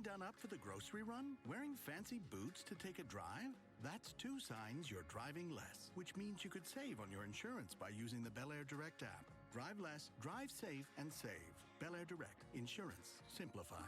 Getting done up for the grocery run? Wearing fancy boots to take a drive? That's 2 signs you're driving less, which means you could save on your insurance by using the Bel Air Direct app. Drive less, drive safe, and save. Bel Air Direct. Insurance simplified.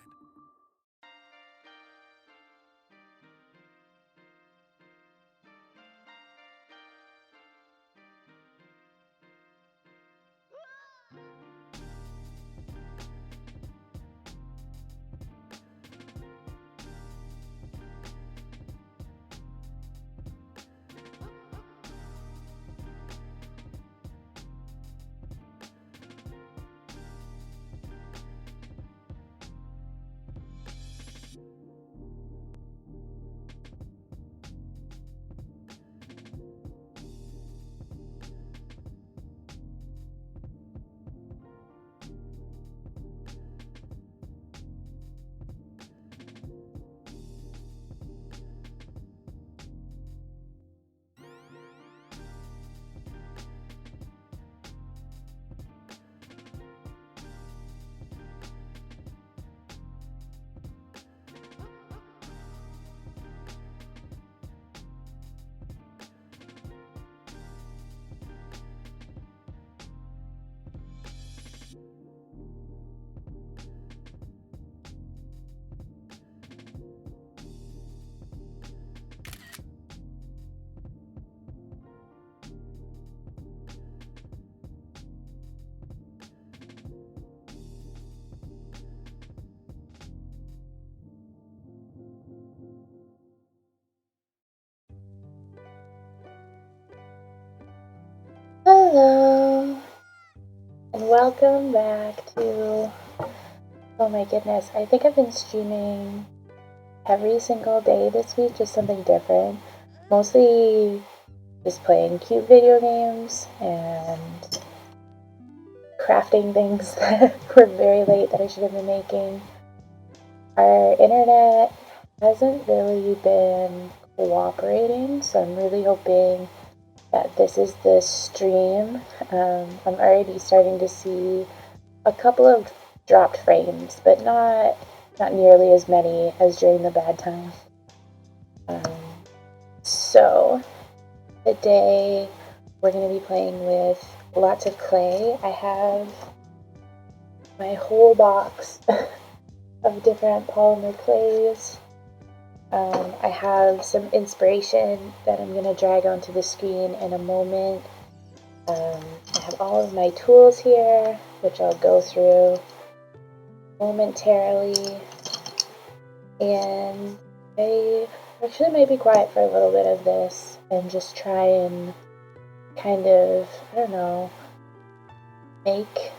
Hello, and welcome back to, oh my goodness, I think I've been streaming every single day this week, just something different. Mostly just playing cute video games and crafting things that were very late that I should have been making. Our internet hasn't really been cooperating, so I'm really hoping that this is the stream. I'm already starting to see a couple of dropped frames, but not nearly as many as during the bad time. So today we're going to be playing with lots of clay. I have my whole box of different polymer clays. I have some inspiration that I'm going to drag onto the screen in a moment. I have all of my tools here, which I'll go through momentarily. And I actually might be quiet for a little bit of this and just try and kind of, I don't know, make.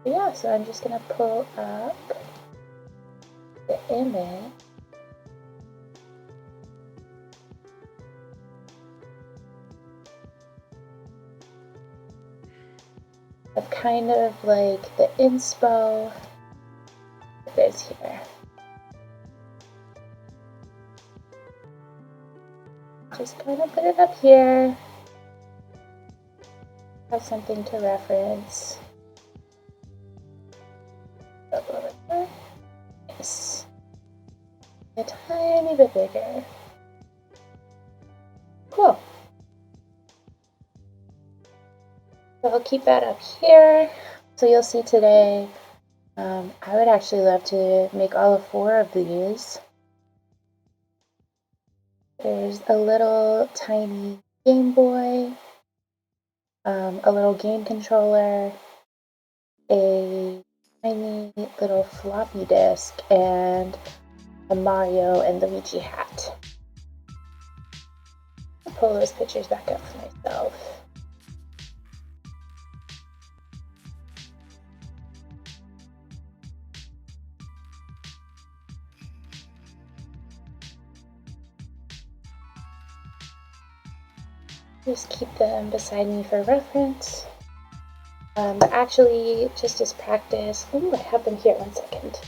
Yeah, so I'm just going to pull up the image. Of kind of like the inspo that is here. Just kind of put it up here. Have something to reference. Up a little bit. Yes. A tiny bit bigger. Cool. So I'll keep that up here. So you'll see today, I would actually love to make all of 4 of these. There's a little tiny Game Boy, a little game controller, a tiny little floppy disk, and a Mario and Luigi hat. I'll pull those pictures back up for myself. Just keep them beside me for reference. But actually, just as practice, I have them here. 1 second.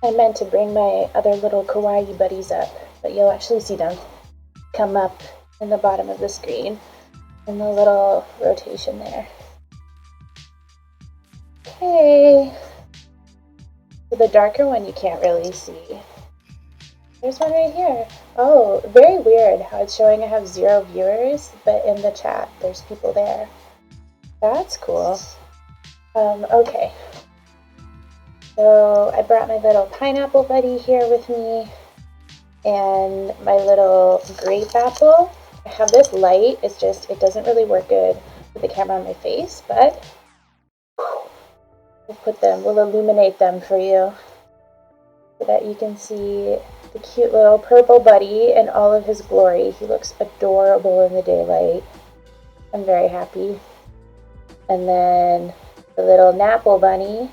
I meant to bring my other little Kawaii Buddies up, but you'll actually see them come up in the bottom of the screen in the little rotation there. Okay. So the darker one you can't really see. There's one right here. Oh, very weird how it's showing I have 0 viewers, but in the chat there's people there. That's cool. Okay. So I brought my little pineapple buddy here with me and my little grape apple. I have this light. It's just, it doesn't really work good with the camera on my face, but we'll illuminate them for you so that you can see the cute little purple buddy in all of his glory. He looks adorable in the daylight. I'm very happy. And then the little Napple bunny.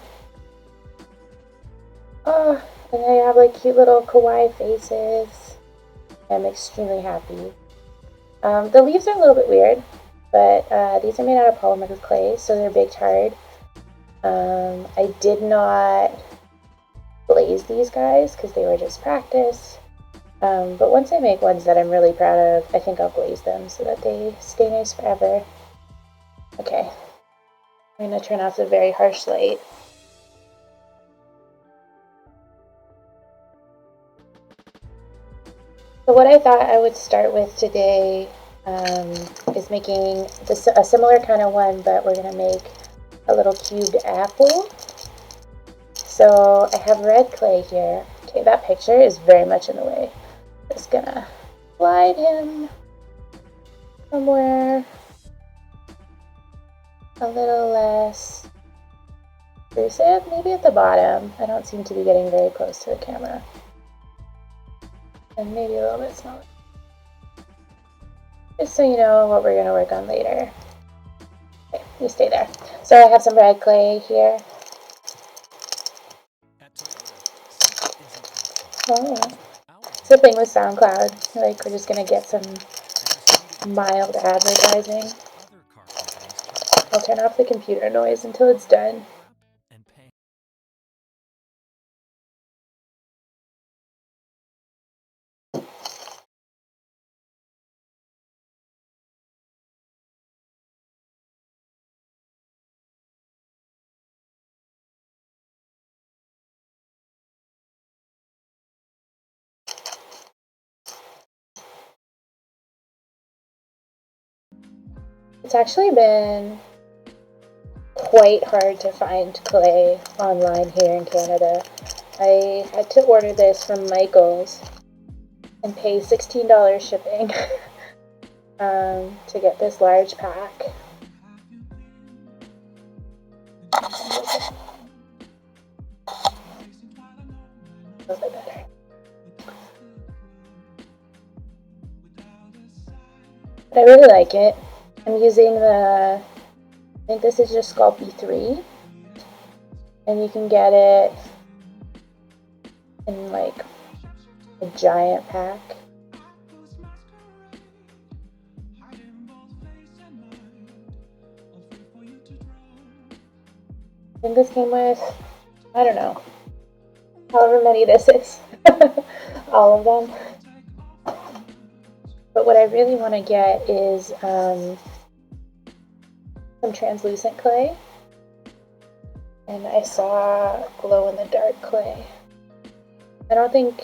Oh, and they have like cute little kawaii faces. I'm extremely happy. The leaves are a little bit weird, but these are made out of polymer clay, so they're baked hard. I did not glaze these guys because they were just practice. But once I make ones that I'm really proud of, I think I'll glaze them so that they stay nice forever. Okay, I'm going to turn off the very harsh light. So what I thought I would start with today is making a similar kind of one, but we're going to make a little cubed apple. So I have red clay here. Okay, that picture is very much in the way. Just gonna slide him somewhere a little less intrusive, maybe at the bottom. I don't seem to be getting very close to the camera. And maybe a little bit smaller. Just so you know what we're gonna work on later. Okay, you stay there. So I have some red clay here. Oh, sipping with SoundCloud. Like we're just gonna get some mild advertising. I'll turn off the computer noise until it's done. It's actually been quite hard to find clay online here in Canada. I had to order this from Michael's and pay $16 shipping to get this large pack. A little bit better. But I really like it. I'm using I think this is just Sculpey 3, and you can get it in like a giant pack. I think this came with, I don't know, however many this is, all of them. But what I really want to get is some translucent clay, and I saw glow in the dark clay. I think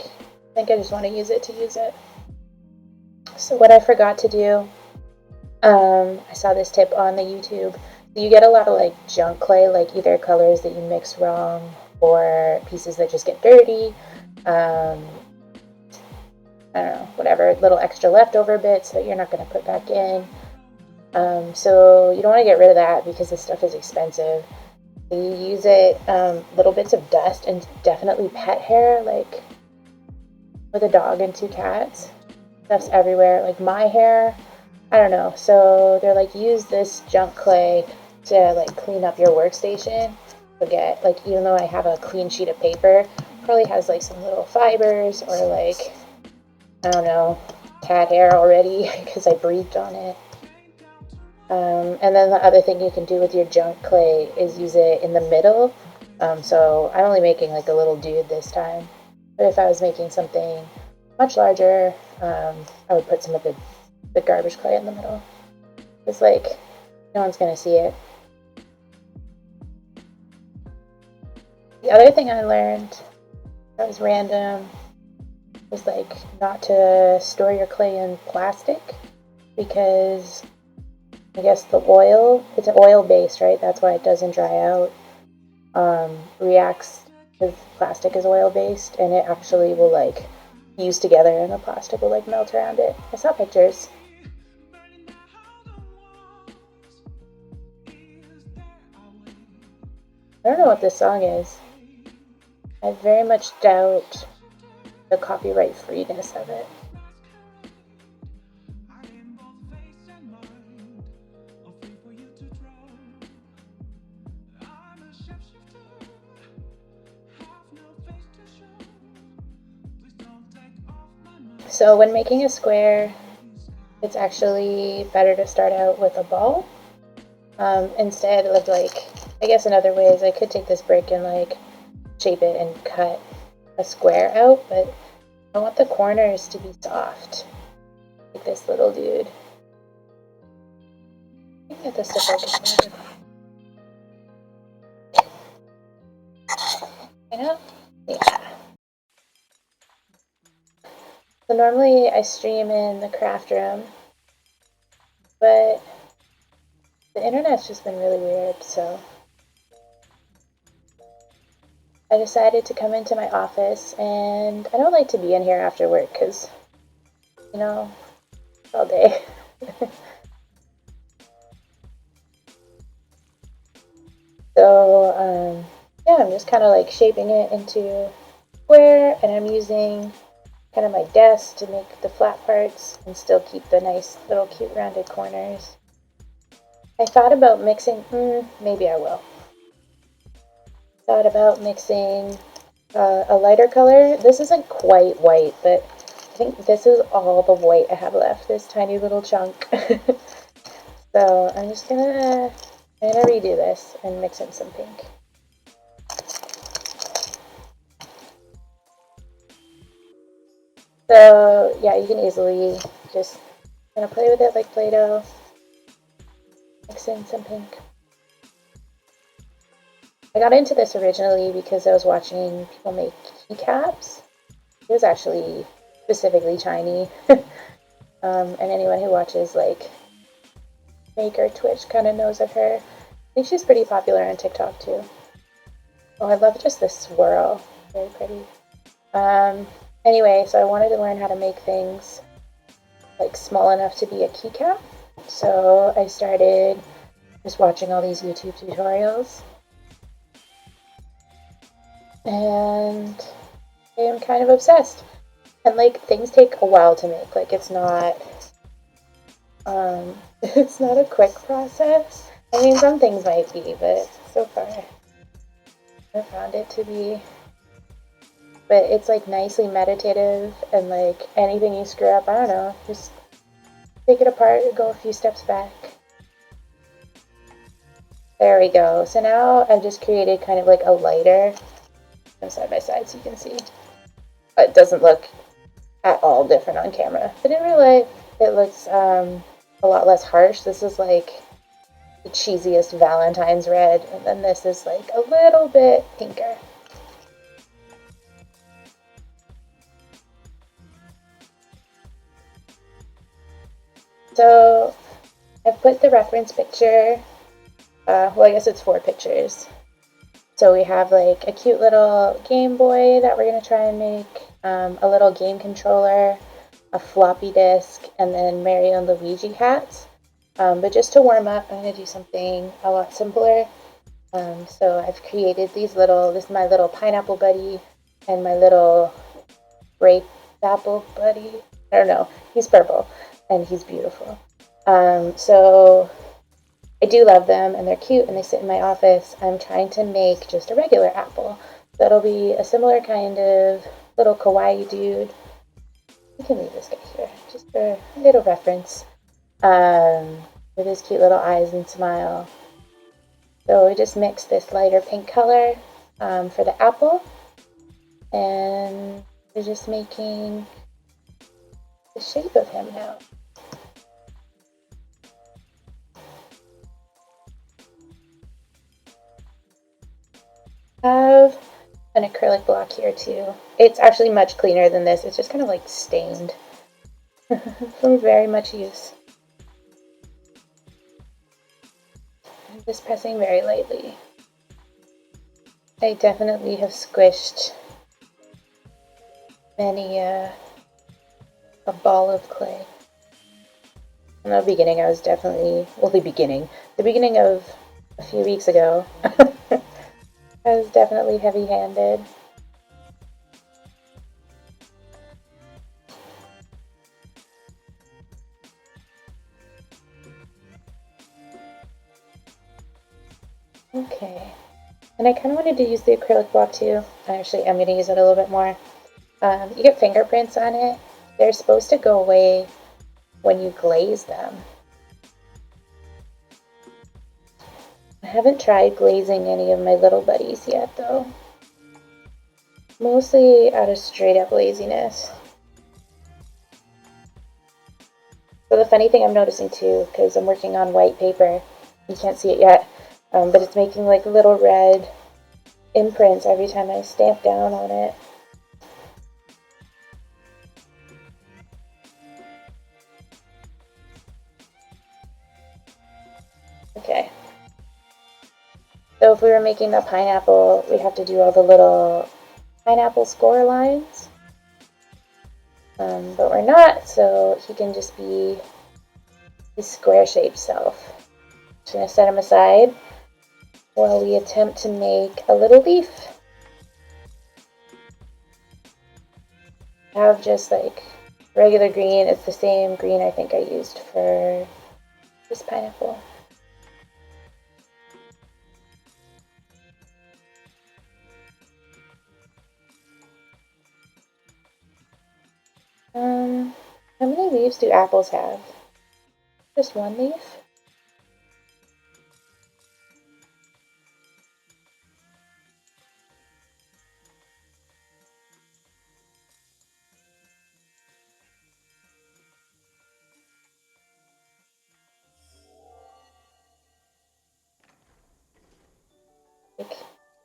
I just want to use it to use it. So what I forgot to do, I saw this tip on the YouTube. You get a lot of like junk clay, like either colors that you mix wrong or pieces that just get dirty. I don't know, whatever, little extra leftover bits that you're not going to put back in. So you don't want to get rid of that because this stuff is expensive. So you use it, little bits of dust and definitely pet hair, like with a dog and 2 cats. Stuff's everywhere, like my hair. I don't know. So they're like, use this junk clay to like clean up your workstation. Forget, like, even though I have a clean sheet of paper, probably has like some little fibers or like, I don't know, cat hair already because I breathed on it. And then the other thing you can do with your junk clay is use it in the middle So I'm only making like a little dude this time. But if I was making something much larger, I would put some of the garbage clay in the middle. It's like, no one's gonna see it. The other thing I learned that was random was like not to store your clay in plastic, because I guess the oil, it's an oil based, right? That's why it doesn't dry out. Reacts because plastic is oil based, and it actually will like fuse together and the plastic will like melt around it. I saw pictures. I don't know what this song is. I very much doubt the copyright freeness of it. So when making a square, it's actually better to start out with a ball. Instead of like, I guess another way is I could take this brick and like shape it and cut a square out, but I want the corners to be soft, like this little dude. I can get this to focus more. You know? Yeah. So normally I stream in the craft room, but the internet's just been really weird, so I decided to come into my office, and I don't like to be in here after work because, you know, all day. So, yeah, I'm just kind of like shaping it into square, and I'm using kind of my desk to make the flat parts and still keep the nice little cute rounded corners. I thought about mixing, maybe I will. Thought about mixing a lighter color. This isn't quite white, but I think this is all the white I have left, this tiny little chunk. So I'm just gonna redo this and mix in some pink. So yeah, you can easily just kind of play with it like Play-Doh. Mix in some pink. I got into this originally because I was watching people make keycaps. It was actually specifically Chinese. And anyone who watches like Maker Twitch kind of knows of her. I think she's pretty popular on TikTok too. Oh, I love just this swirl. Very pretty. Anyway, so I wanted to learn how to make things like small enough to be a keycap. So I started just watching all these YouTube tutorials. And I am kind of obsessed. And like things take a while to make. Like it's not a quick process. I mean, some things might be, but so far I found it to be. But it's like nicely meditative, and like anything you screw up, I don't know, just take it apart and go a few steps back. There we go. So now I've just created kind of like a lighter, side by side so you can see. It doesn't look at all different on camera, but in real life it looks a lot less harsh. This is like the cheesiest Valentine's red, and then this is like a little bit pinker. So I've put the reference picture, well, I guess it's 4 pictures. So we have like a cute little Game Boy that we're going to try and make, a little game controller, a floppy disk, and then Mario and Luigi hats. But just to warm up, I'm going to do something a lot simpler. So I've created this is my little pineapple buddy and my little grape apple buddy. I don't know, he's purple and he's beautiful. So I do love them, and they're cute, and they sit in my office. I'm trying to make just a regular apple. That'll be a similar kind of little kawaii dude. You can leave this guy here, just for a little reference, with his cute little eyes and smile. So we just mix this lighter pink color for the apple. And we're just making the shape of him now. I have an acrylic block here too. It's actually much cleaner than this. It's just kind of like stained from very much use. I'm just pressing very lightly. I definitely have squished many a ball of clay. In the beginning, I was definitely, well, the beginning of a few weeks ago, I was definitely heavy-handed. Okay, and I kind of wanted to use the acrylic block too. Actually, I'm going to use it a little bit more. You get fingerprints on it. They're supposed to go away when you glaze them. I haven't tried glazing any of my little buddies yet though. Mostly out of straight up laziness. So the funny thing I'm noticing too, because I'm working on white paper, you can't see it yet, but it's making like little red imprints every time I stamp down on it. Okay. So if we were making the pineapple, we'd have to do all the little pineapple score lines. But we're not, so he can just be his square-shaped self. Just going to set him aside while we attempt to make a little leaf. I have just like regular green. It's the same green I think I used for this pineapple. How many leaves do apples have? Just one leaf? Like, how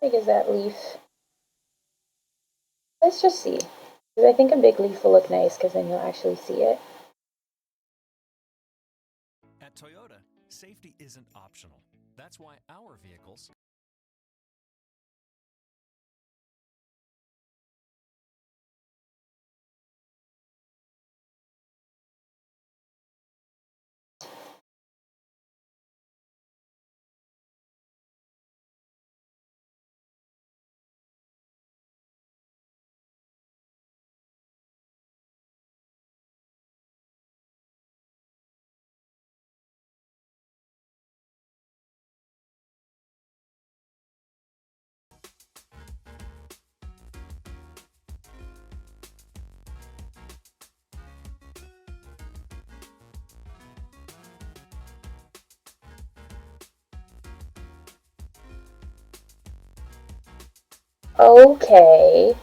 big is that leaf? Let's just see. Because I think a big leaf will look nice because then you'll actually see it. At Toyota, safety isn't optional. That's why our vehicles Okay.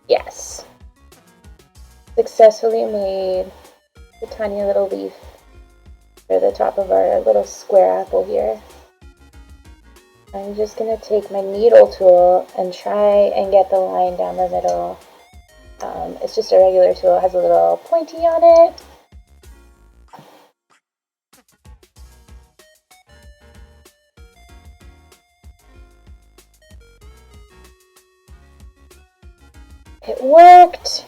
Yes. Successfully made a tiny little leaf for the top of our little square apple here. I'm just going to take my needle tool and try and get the line down the middle. It's just a regular tool. It has a little pointy on it. It worked!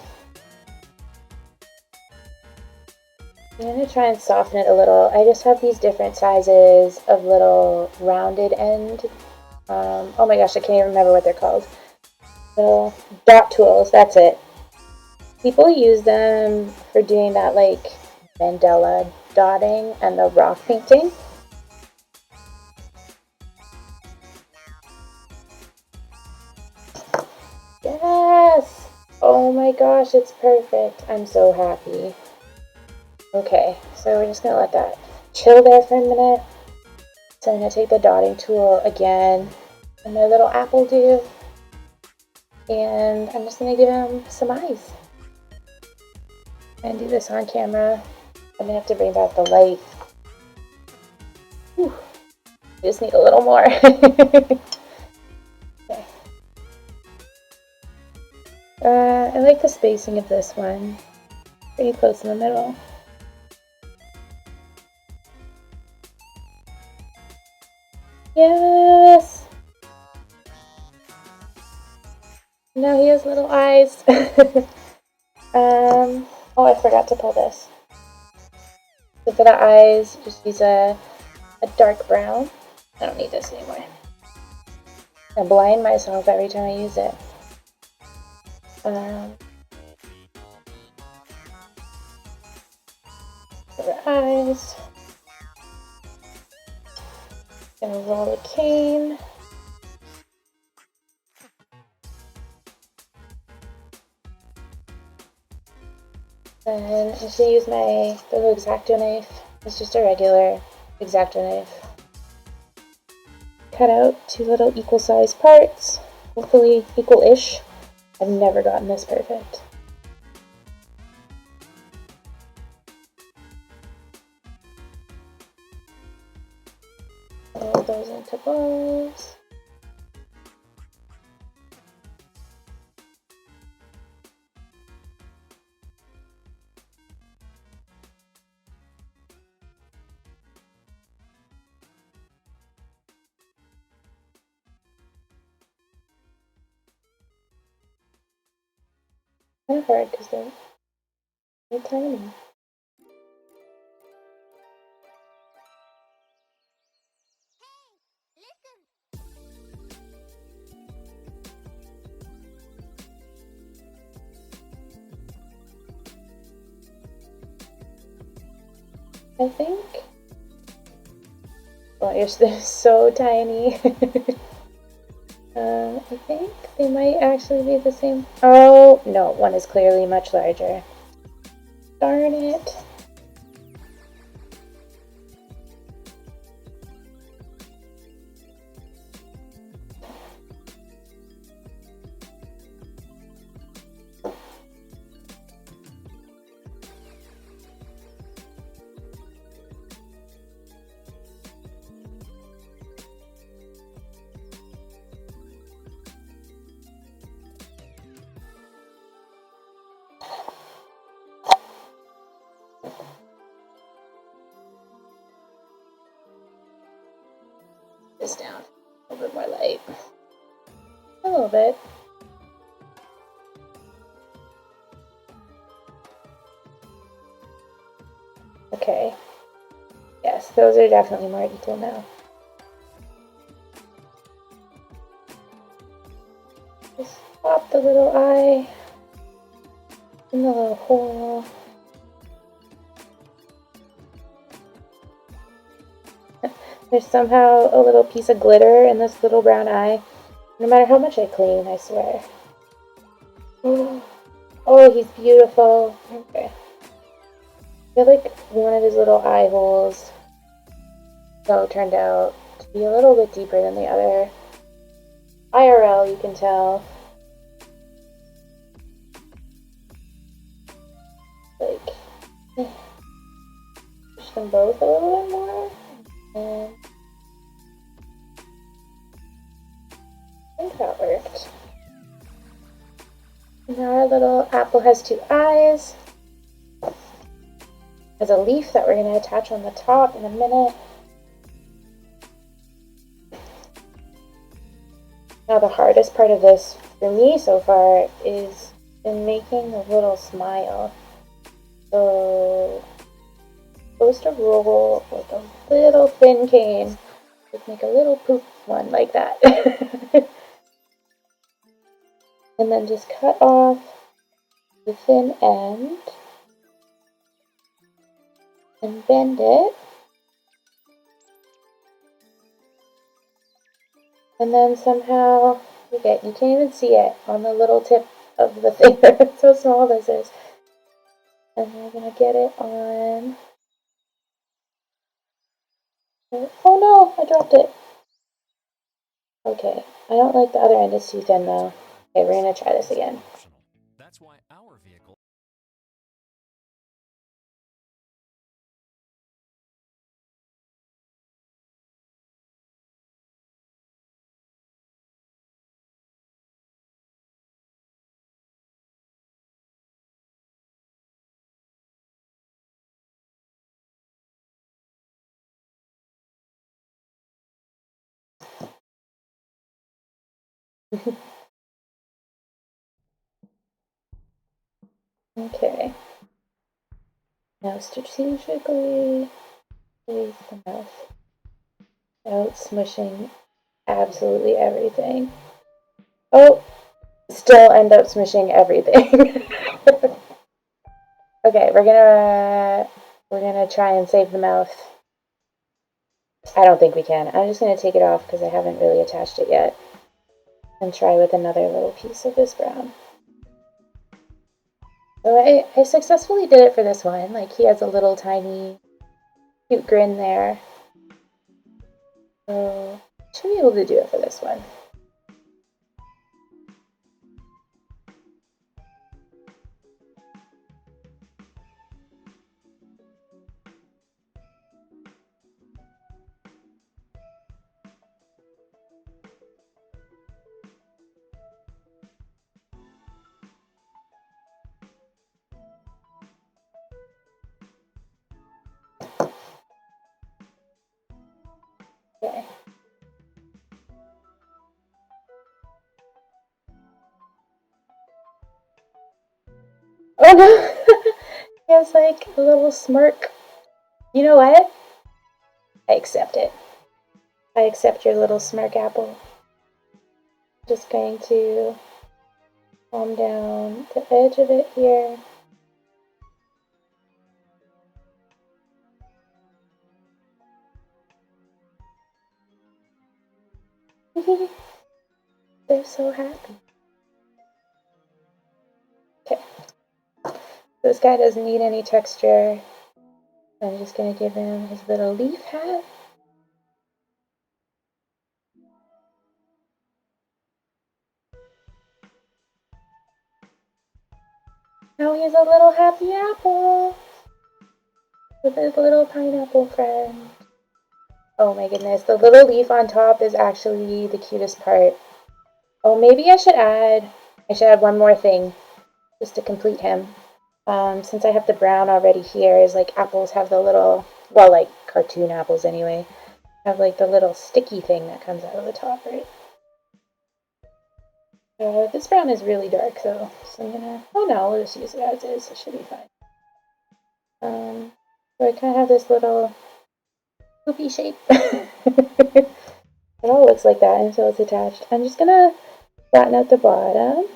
I'm going to try and soften it a little. I just have these different sizes of little rounded end. Oh my gosh, I can't even remember what they're called. Little dot tools, that's it. People use them for doing that like mandala dotting and the rock painting. Yes! Oh my gosh, it's perfect. I'm so happy. Okay, so we're just going to let that chill there for a minute. So I'm going to take the dotting tool again, and my little apple do. And I'm just gonna give him some eyes. And do this on camera. I'm gonna have to bring back the light. Whew. Just need a little more. Okay. I like the spacing of this one. Pretty close in the middle. Yes! Now he has little eyes. Oh, I forgot to pull this. So for the eyes, just use a dark brown. I don't need this anymore. I blind myself every time I use it. For the eyes. Gonna roll a cane. Then I'm just gonna use my little X-Acto knife. It's just a regular X-Acto knife. Cut out 2 little equal-sized parts, hopefully equal-ish. I've never gotten this perfect. Roll those into balls. Kind of hard because they're tiny. I think. Well, they're so tiny. I think they might actually be the same. Oh, no, one is clearly much larger. Darn it. This down. A little bit more light. A little bit. Okay. Yes, those are definitely more equal now. Just pop the little eye in the little hole. There's somehow a little piece of glitter in this little brown eye. No matter how much I clean, I swear. Oh, he's beautiful. Okay. I feel like one of his little eye holes though turned out to be a little bit deeper than the other. IRL, you can tell. Like, push them both a little bit more. And I think that worked. Now our little apple has 2 eyes. There's a leaf that we're going to attach on the top in a minute. Now the hardest part of this for me so far is in making the little smile. So I'm supposed to roll like a little thin cane. Just make a little poof one like that. And then just cut off the thin end and bend it. And then somehow, you can't even see it on the little tip of the thing. That's how small this is. And we're going to get it on. Oh no, I dropped it. Okay, I don't like the other end, it's too thin though. Okay, we're gonna try this again. Optional. That's why our vehicle. Okay. Now strategically place the mouth without smushing absolutely everything. Oh, still end up smushing everything. Okay, we're gonna try and save the mouth. I don't think we can. I'm just gonna take it off because I haven't really attached it yet. And try with another little piece of this brown. So I successfully did it for this one. Like, he has a little tiny cute grin there. So should be able to do it for this one. Okay. Oh no! He has like a little smirk. You know what? I accept it. I accept your little smirk, Apple. Just going to calm down the edge of it here. They're so happy. Okay. This guy doesn't need any texture. I'm just going to give him his little leaf hat. Now he's a little happy apple with his little pineapple friend. Oh my goodness, the little leaf on top is actually the cutest part. Oh, maybe I should add one more thing just to complete him. Since I have the brown already here, is like apples have the little, well, like cartoon apples anyway, have like the little sticky thing that comes out of the top, right? This brown is really dark though, so I'm gonna, oh no, we'll just use it as is, it should be fine. So I kind of have this little poopy shape. It all looks like that until it's attached. I'm just gonna flatten out the bottom.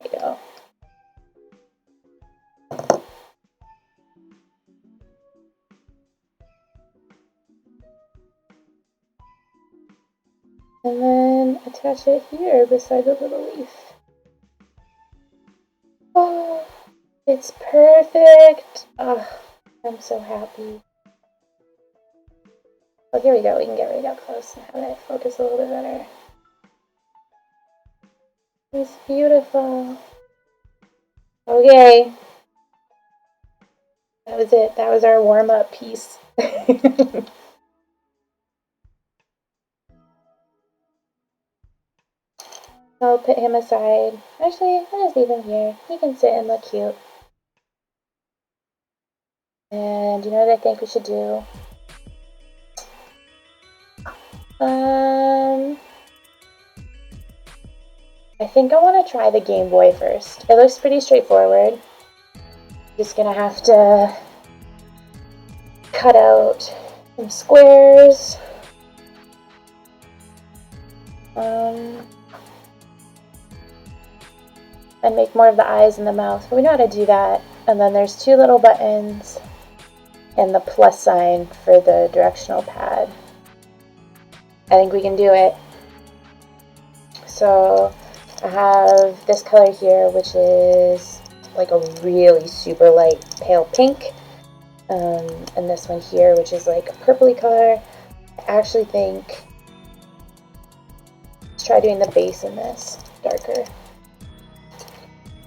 There we go. And then attach it here beside the little leaf. Oh, it's perfect. Oh, I'm so happy. Oh, here we go. We can get right up close and have it focus a little bit better. It's beautiful. Okay. That was it. That was our warm-up piece. I'll put him aside. Actually, I'll just leave him here. He can sit and look cute. And you know what I think we should do? I think I want to try the Game Boy first. It looks pretty straightforward. Just gonna have to cut out some squares. And make more of the eyes and the mouth. But we know how to do that. And then there's two little buttons and the plus sign for the directional pad. I think we can do it. So I have this color here, which is like a really super light pale pink. And this one here, which is like a purpley color. I actually think try doing the base in this darker.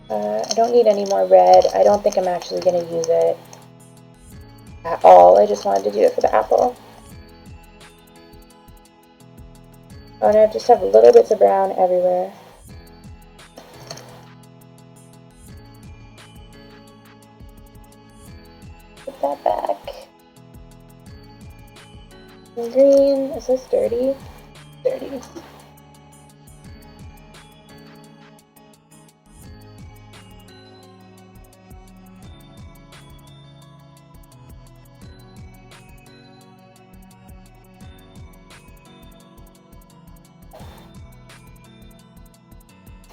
I don't need any more red. I don't think I'm actually going to use it at all. I just wanted to do it for the apple. Oh, and I just have little bits of brown everywhere. Put that back. And green, is this dirty? Dirty.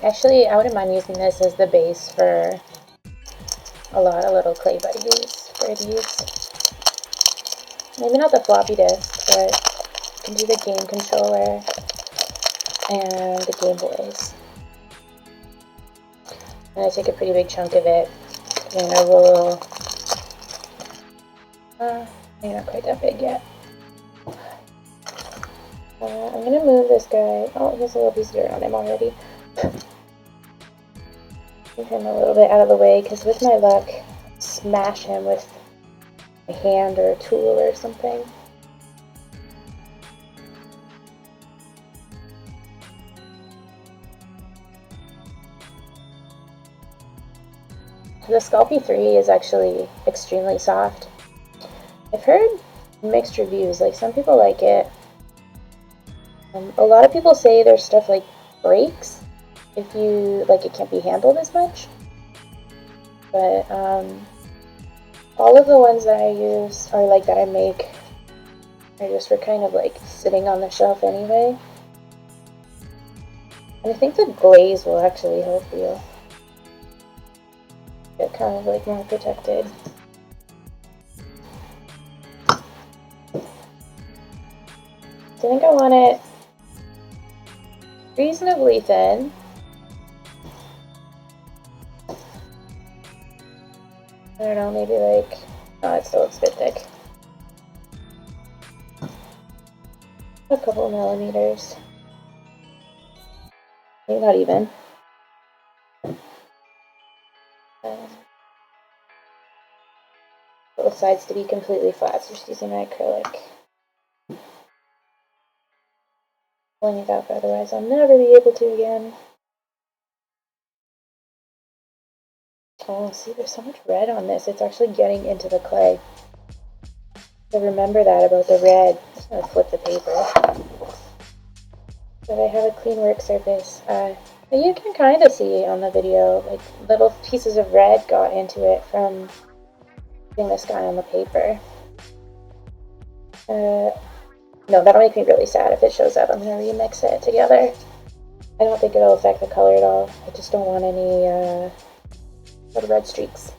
Actually, I wouldn't mind using this as the base for a lot of little clay buddies for these. Maybe not the floppy disk, but I can do the game controller and the Game Boys. And I take a pretty big chunk of it, and I will, maybe not quite that big yet. I'm going to move this guy. Oh, he has a little piece of dirt on him already. Move him a little bit out of the way, because with my luck, smash him with a hand or a tool or something. The Sculpey 3 is actually extremely soft. I've heard mixed reviews, like some people like it. A lot of people say their stuff like breaks if you, like, it can't be handled as much. But all of the ones that I use, or like that I make, are just for kind of like sitting on the shelf anyway. And I think the glaze will actually help you get kind of like more protected. So I think I want it reasonably thin. I don't know, maybe like, oh, it still looks a bit thick. A couple of millimeters. Maybe not even. Both sides to be completely flat, so just using my acrylic. Pulling it up, otherwise I'll never be able to again. Oh, see, there's so much red on this. It's actually getting into the clay. So remember that about the red. I'm just going to flip the paper so that I have a clean work surface. You can kind of see on the video, like, little pieces of red got into it from putting this guy on the paper. No, that'll make me really sad if it shows up. I'm going to remix it together. I don't think it'll affect the color at all. I just don't want any little red streaks.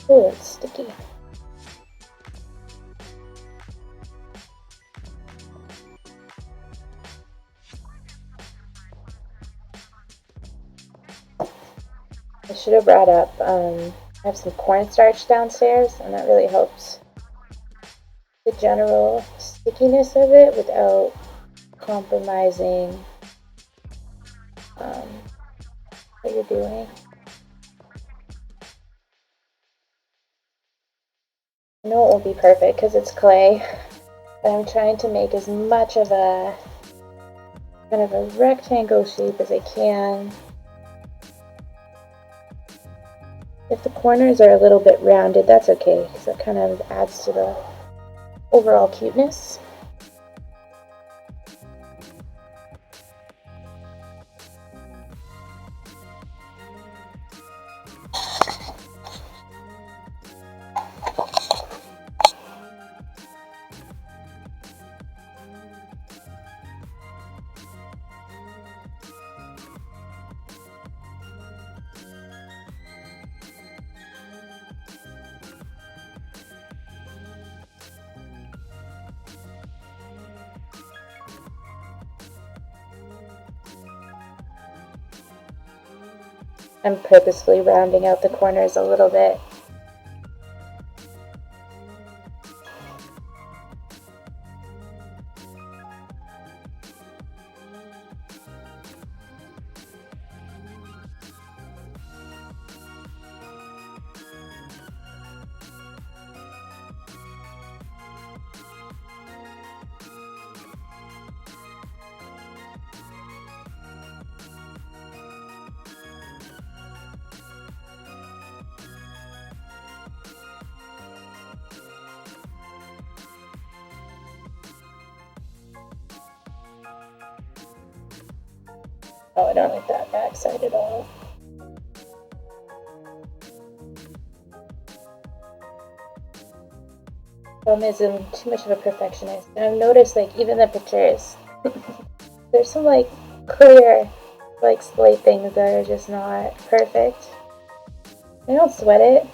Oh, it's sticky. I should have brought up, I have some cornstarch downstairs, and that really helps the general stickiness of it without compromising what you're doing. I know it won't be perfect because it's clay, but I'm trying to make as much of a kind of a rectangle shape as I can. If the corners are a little bit rounded, that's okay, because that kind of adds to the overall cuteness. I'm purposefully rounding out the corners a little bit. Oh, I don't like that backside at all. Problem is, I'm too much of a perfectionist. And I've noticed, like, even the pictures, there's some, like, clear, like, slate things that are just not perfect. I don't sweat it.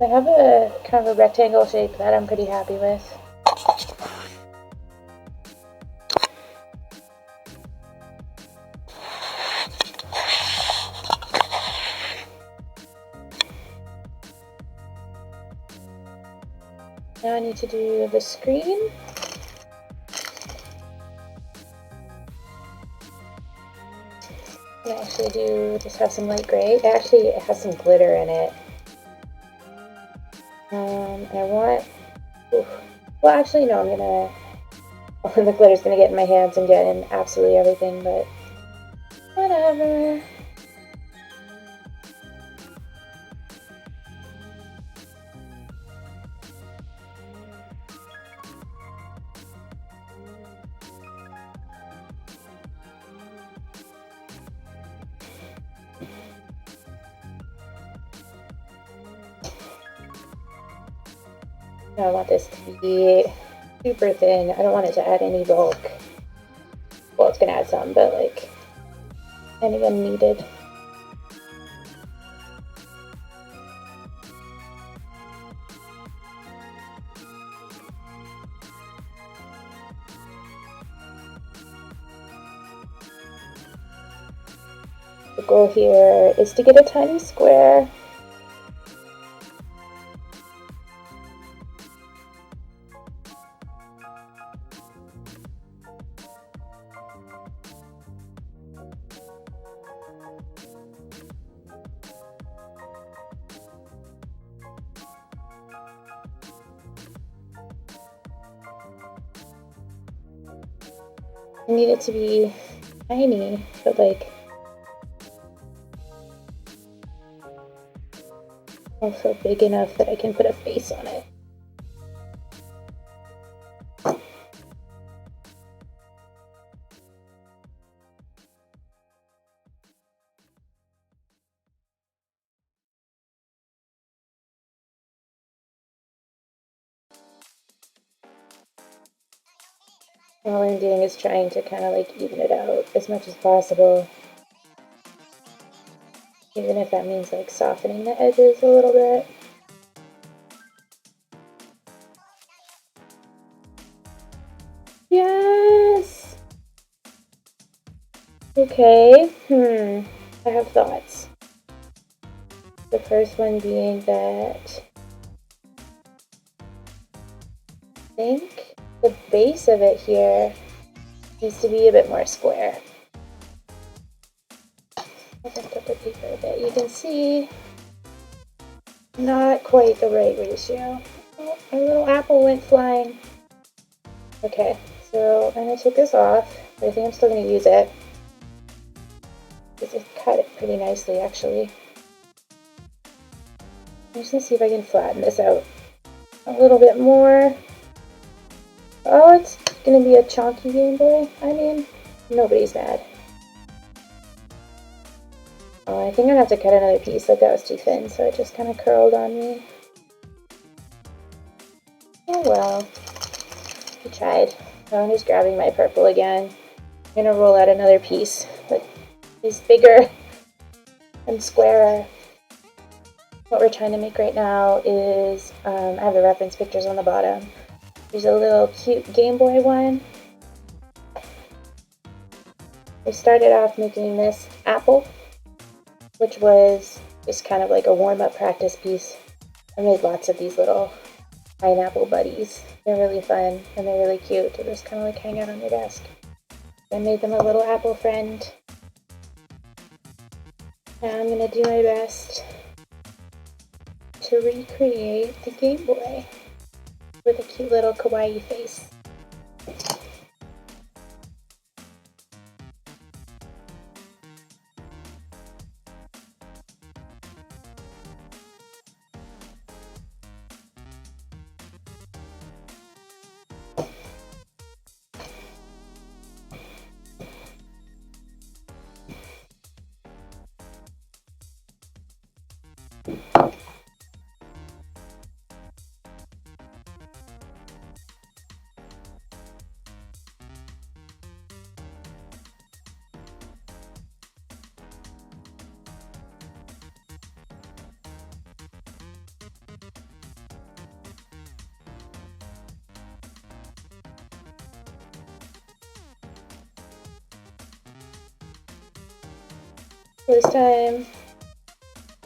I have a kind of a rectangle shape that I'm pretty happy with. Now I need to do the screen. I actually do just have some light gray. Actually, it has some glitter in it. I want, well, actually, no, the glitter's gonna get in my hands and get in absolutely everything, but whatever. I want this to be super thin. I don't want it to add any bulk. Well, it's gonna add some, but like any unneeded. The goal here is to get a tiny square. I need it to be tiny, but like also big enough that I can put a face on it. All I'm doing is trying to kind of like even it out as much as possible. Even if that means like softening the edges a little bit. Yes! Okay, I have thoughts. The first one being that I think the base of it here needs to be a bit more square. I'll lift up the paper a bit. You can see not quite the right ratio. Oh, my little apple went flying. Okay, so I'm gonna take this off, but I think I'm still gonna use it. Because it cut it pretty nicely, actually. I'm just gonna see if I can flatten this out a little bit more. Oh, it's gonna be a chonky Game Boy. I mean, nobody's mad. Oh, I think I'm gonna have to cut another piece. Like that was too thin, so it just kind of curled on me. Oh well. I tried. So I'm just grabbing my purple again. I'm gonna roll out another piece that is bigger and squarer. What we're trying to make right now is, I have the reference pictures on the bottom. There's a little cute Game Boy one. We started off making this apple, which was just kind of like a warm-up practice piece. I made lots of these little pineapple buddies. They're really fun and they're really cute. They just kind of like hang out on your desk. I made them a little apple friend. Now I'm gonna do my best to recreate the Game Boy with a cute little kawaii face. This time,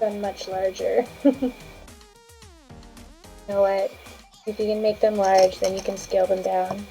done much larger. You know what? If you can make them large, then you can scale them down.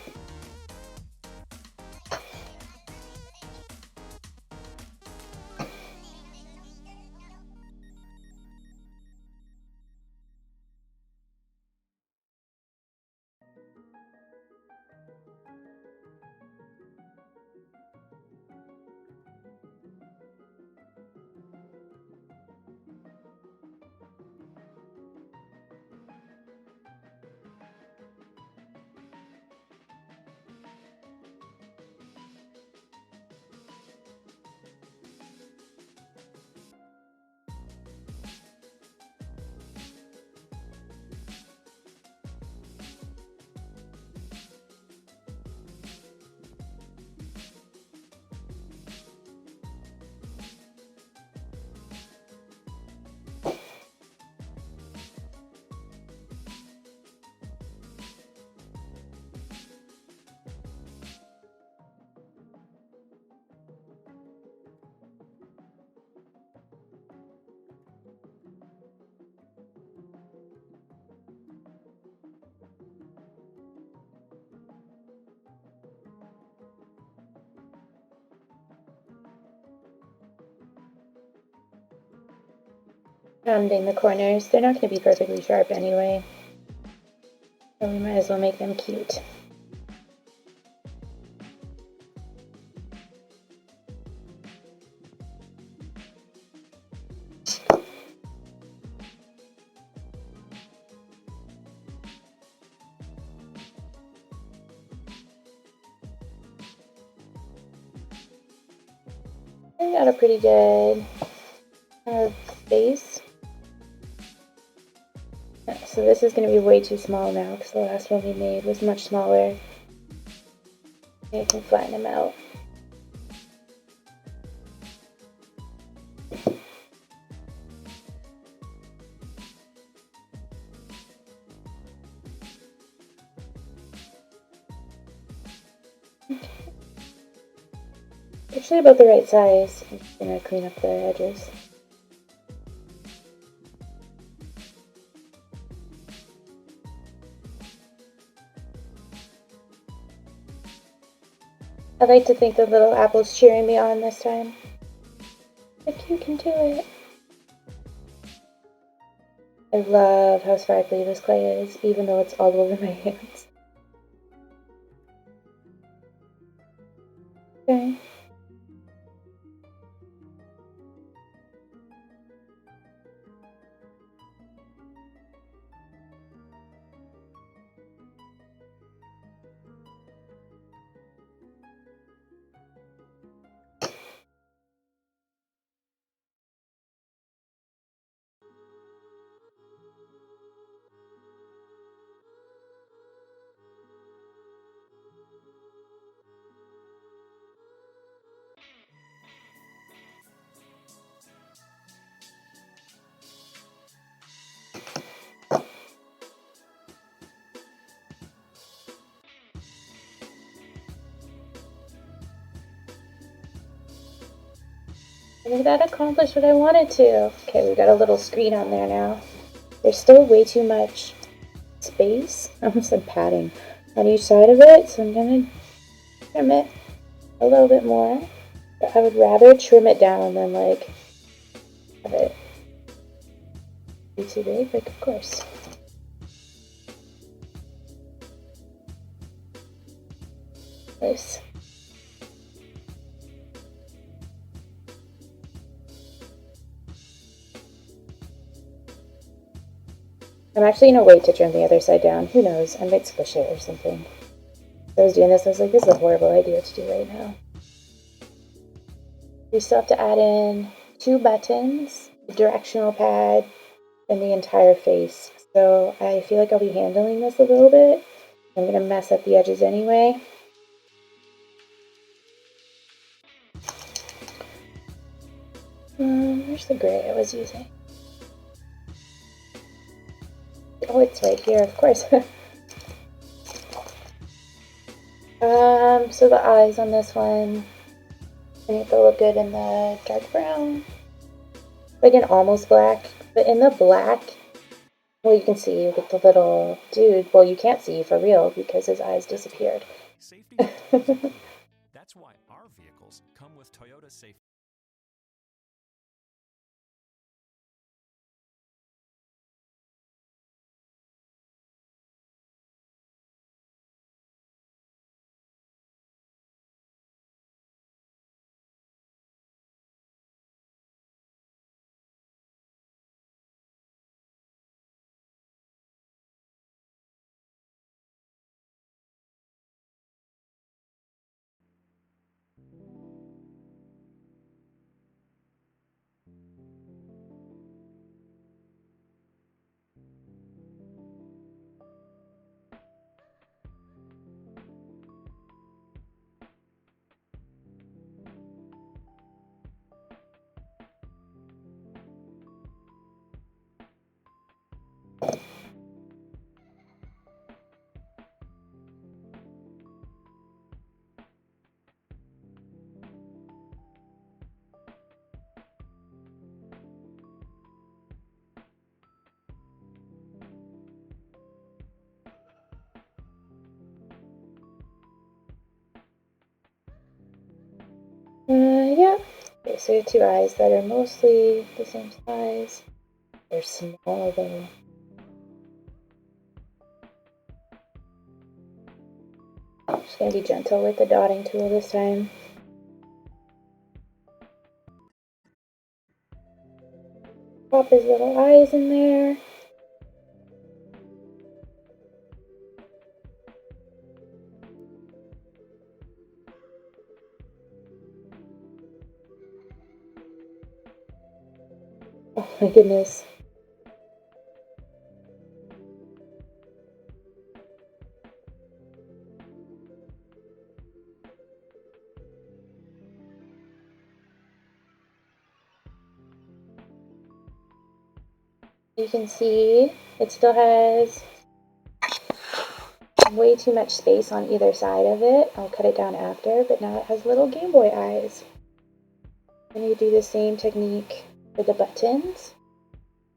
Rounding the corners. They're not going to be perfectly sharp anyway, so we might as well make them cute. I got a pretty good base. So this is going to be way too small now because the last one we made was much smaller. I can flatten them out. actually about the right size. I'm just gonna clean up the edges. I like to think the little apple's cheering me on this time. Like, you can do it. I love how sparkly this clay is, even though it's all over my hands. Okay. I think that accomplished what I wanted to. Okay, we got a little screen on there now. There's still way too much space, I almost said padding, on each side of it, so I'm gonna trim it a little bit more. But I would rather trim it down than like have it be too big, like of course. Nice. I'm actually gonna wait to trim the other side down. Who knows? I might squish it or something. As I was doing this, I was like, this is a horrible idea to do right now. We still have to add in 2 buttons, a directional pad, and the entire face. So I feel like I'll be handling this a little bit. I'm gonna mess up the edges anyway. Where's the gray I was using? Oh, it's right here, of course. So the eyes on this one, I think they'll look good in the dark brown. Like an almost black, but in the black, well, you can see with the little dude. Well, you can't see for real because his eyes disappeared. Safety. That's why our vehicles come with Toyota safety. Yeah. Okay, so you have 2 eyes that are mostly the same size. They're small though. I'm just gonna be gentle with the dotting tool this time. Pop his little eyes in there. Oh my goodness. You can see it still has way too much space on either side of it. I'll cut it down after, but now it has little Game Boy eyes. I'm going to do the same technique for the buttons,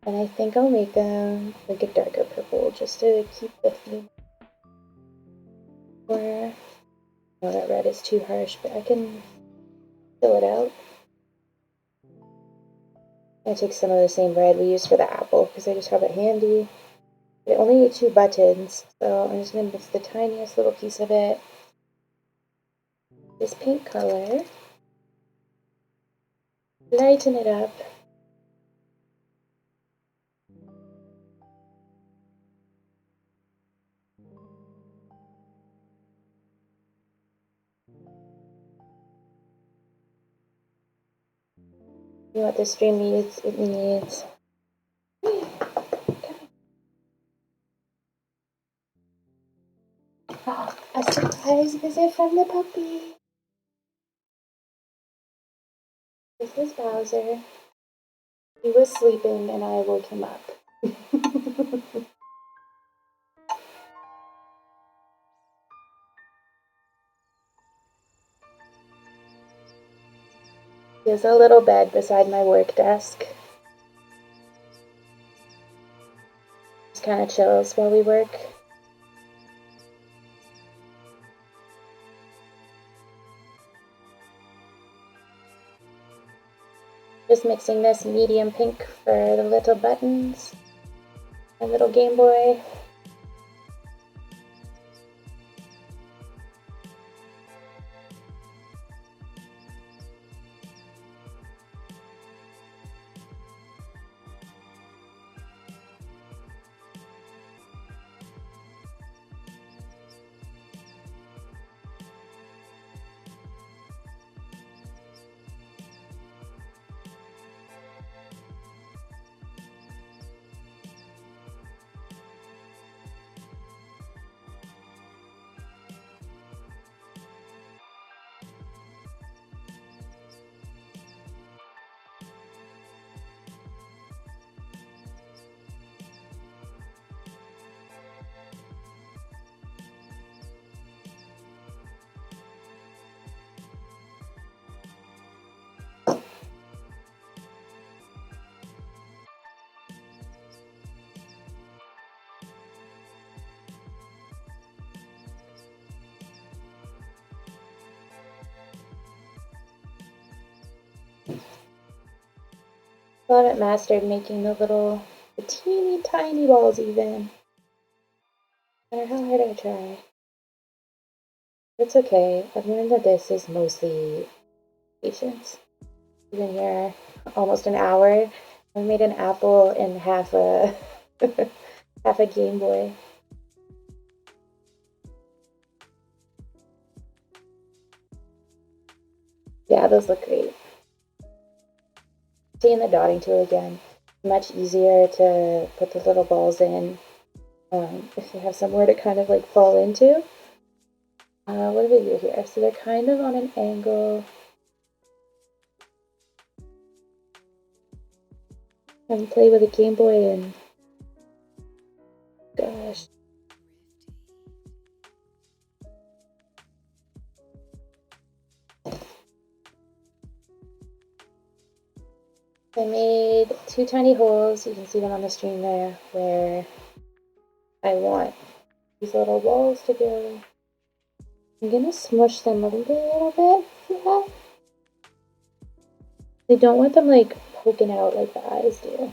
and I think I'll make them like a darker purple just to keep the theme. Or, no, that red is too harsh, but I can fill it out. I take some of the same red we used for the apple because I just have it handy. I only need 2 buttons, so I'm just going to mix the tiniest little piece of it. This pink color. Lighten it up. You know what this stream needs? It needs a surprise visit from the puppy. This is Bowser. He was sleeping and I woke him up. He has a little bed beside my work desk. Just kind of chills while we work. Just mixing this medium pink for the little buttons. My little Game Boy. I haven't mastered making the teeny tiny balls even. No matter how hard I try. It's okay. I've learned that this is mostly patience. I've been here almost an hour. I made an apple and half a half a Game Boy. Yeah, those look great. Seeing the dotting tool again, much easier to put the little balls in if you have somewhere to kind of like fall into. What do we do here? So they're kind of on an angle. And play with a Game Boy and gosh. I made 2 tiny holes, you can see them on the stream there, where I want these little balls to go. I'm gonna smush them a little bit, yeah. I don't want them like poking out like the eyes do.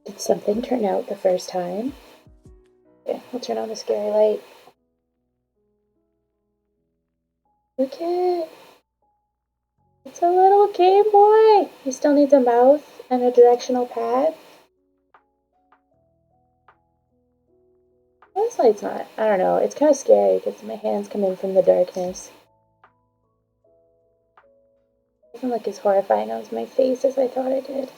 Did something turn out the first time? Okay, I'll turn on the scary light. Look at it. It's a little Game Boy. He still needs a mouth and a directional pad. This light's not, I don't know, it's kind of scary because my hands come in from the darkness. It doesn't look as horrifying as my face as I thought it did.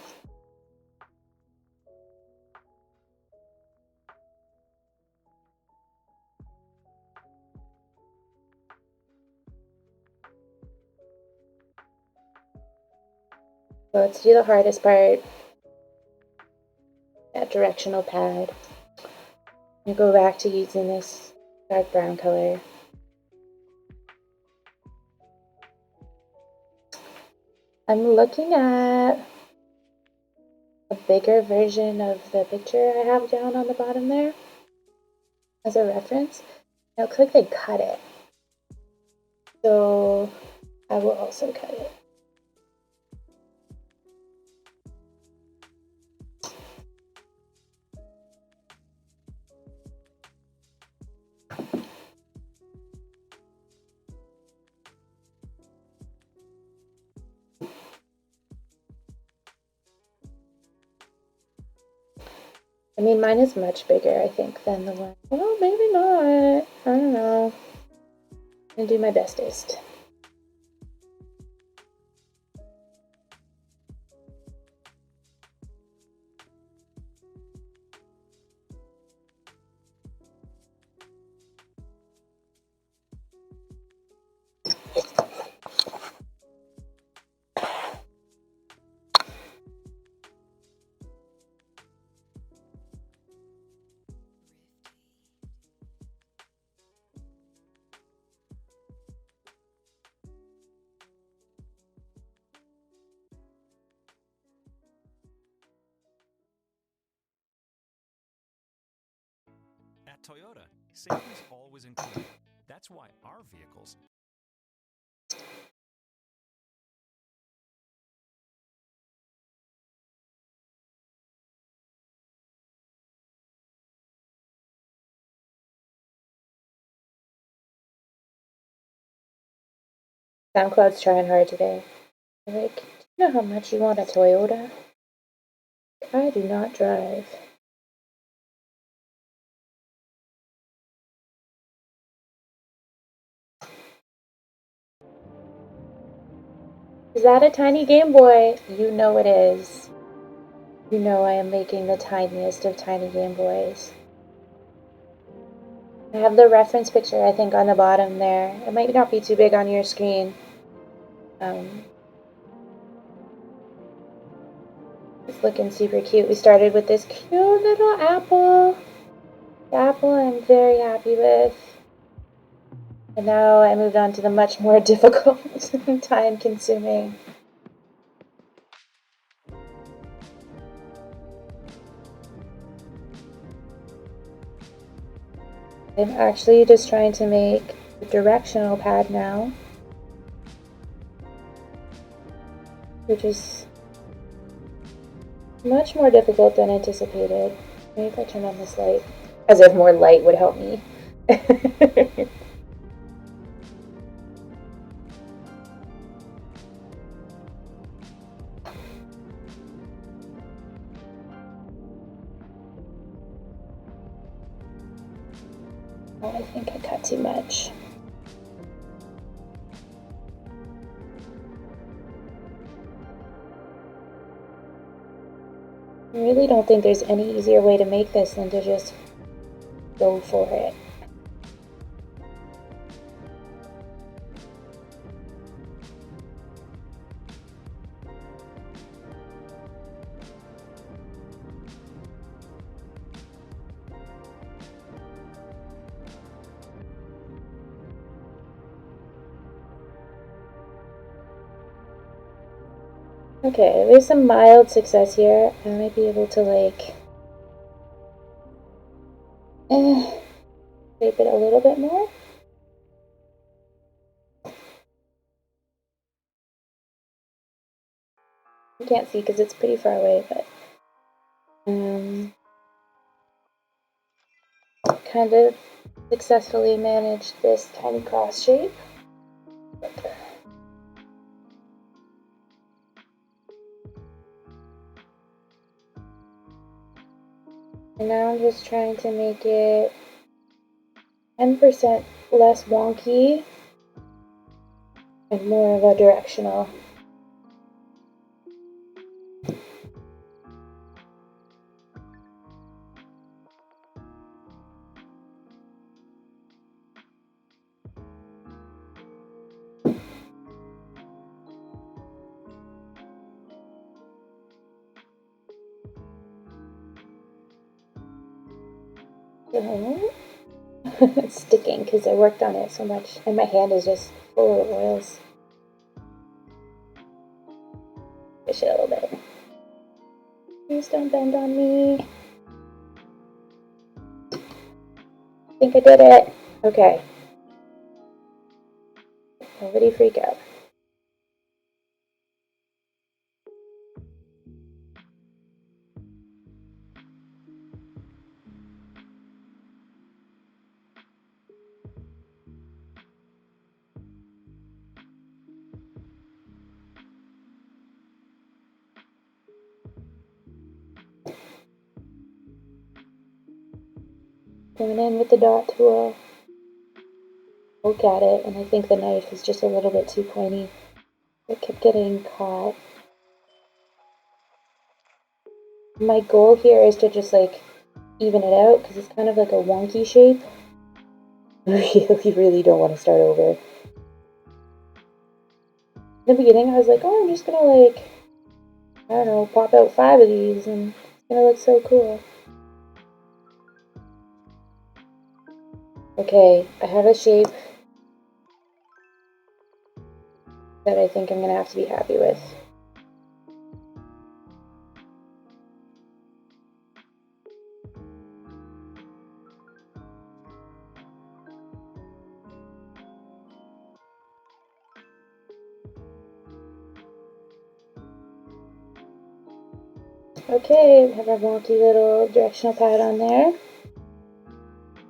So let's do the hardest part. that directional pad. I'm going to go back to using this dark brown color. I'm looking at a bigger version of the picture I have down on the bottom there as a reference. Now it looks like they cut it. So I will also cut it. I mean, mine is much bigger, I think, than the one. Well, maybe not. I don't know. I'm gonna do my bestest. At Toyota, safety is always included. That's why our vehicles SoundCloud's trying hard today. They're like, do you know how much you want a Toyota? I do not drive. Is that a tiny Game Boy? You know it is. You know I am making the tiniest of tiny Game Boys. I have the reference picture, I think, on the bottom there. It might not be too big on your screen. It's looking super cute. We started with this cute little apple. The apple I'm very happy with. And now I moved on to the much more difficult and time-consuming. I'm actually just trying to make a directional pad now, which is much more difficult than anticipated. Maybe if I turn on this light, as if more light would help me. Oh, I think I cut too much. I really don't think there's any easier way to make this than to just go for it. Okay, there's some mild success here. I might be able to like shape it a little bit more. You can't see because it's pretty far away, but kind of successfully managed this tiny cross shape. And now I'm just trying to make it 10% less wonky and more of a directional. So, it's sticking because I worked on it so much, and my hand is just full of oils. Push it a little bit. Please don't bend on me. I think I did it. Okay. Nobody freak out. Coming in with the dot tool. Look at it, and I think the knife is just a little bit too pointy. It kept getting caught. My goal here is to just like even it out because it's kind of like a wonky shape. You really don't want to start over. In the beginning, I was like, oh, I'm just gonna like, I don't know, pop out 5 of these and it's gonna look so cool. Okay, I have a shape that I think I'm gonna have to be happy with. Okay, we have our wonky little directional pad on there.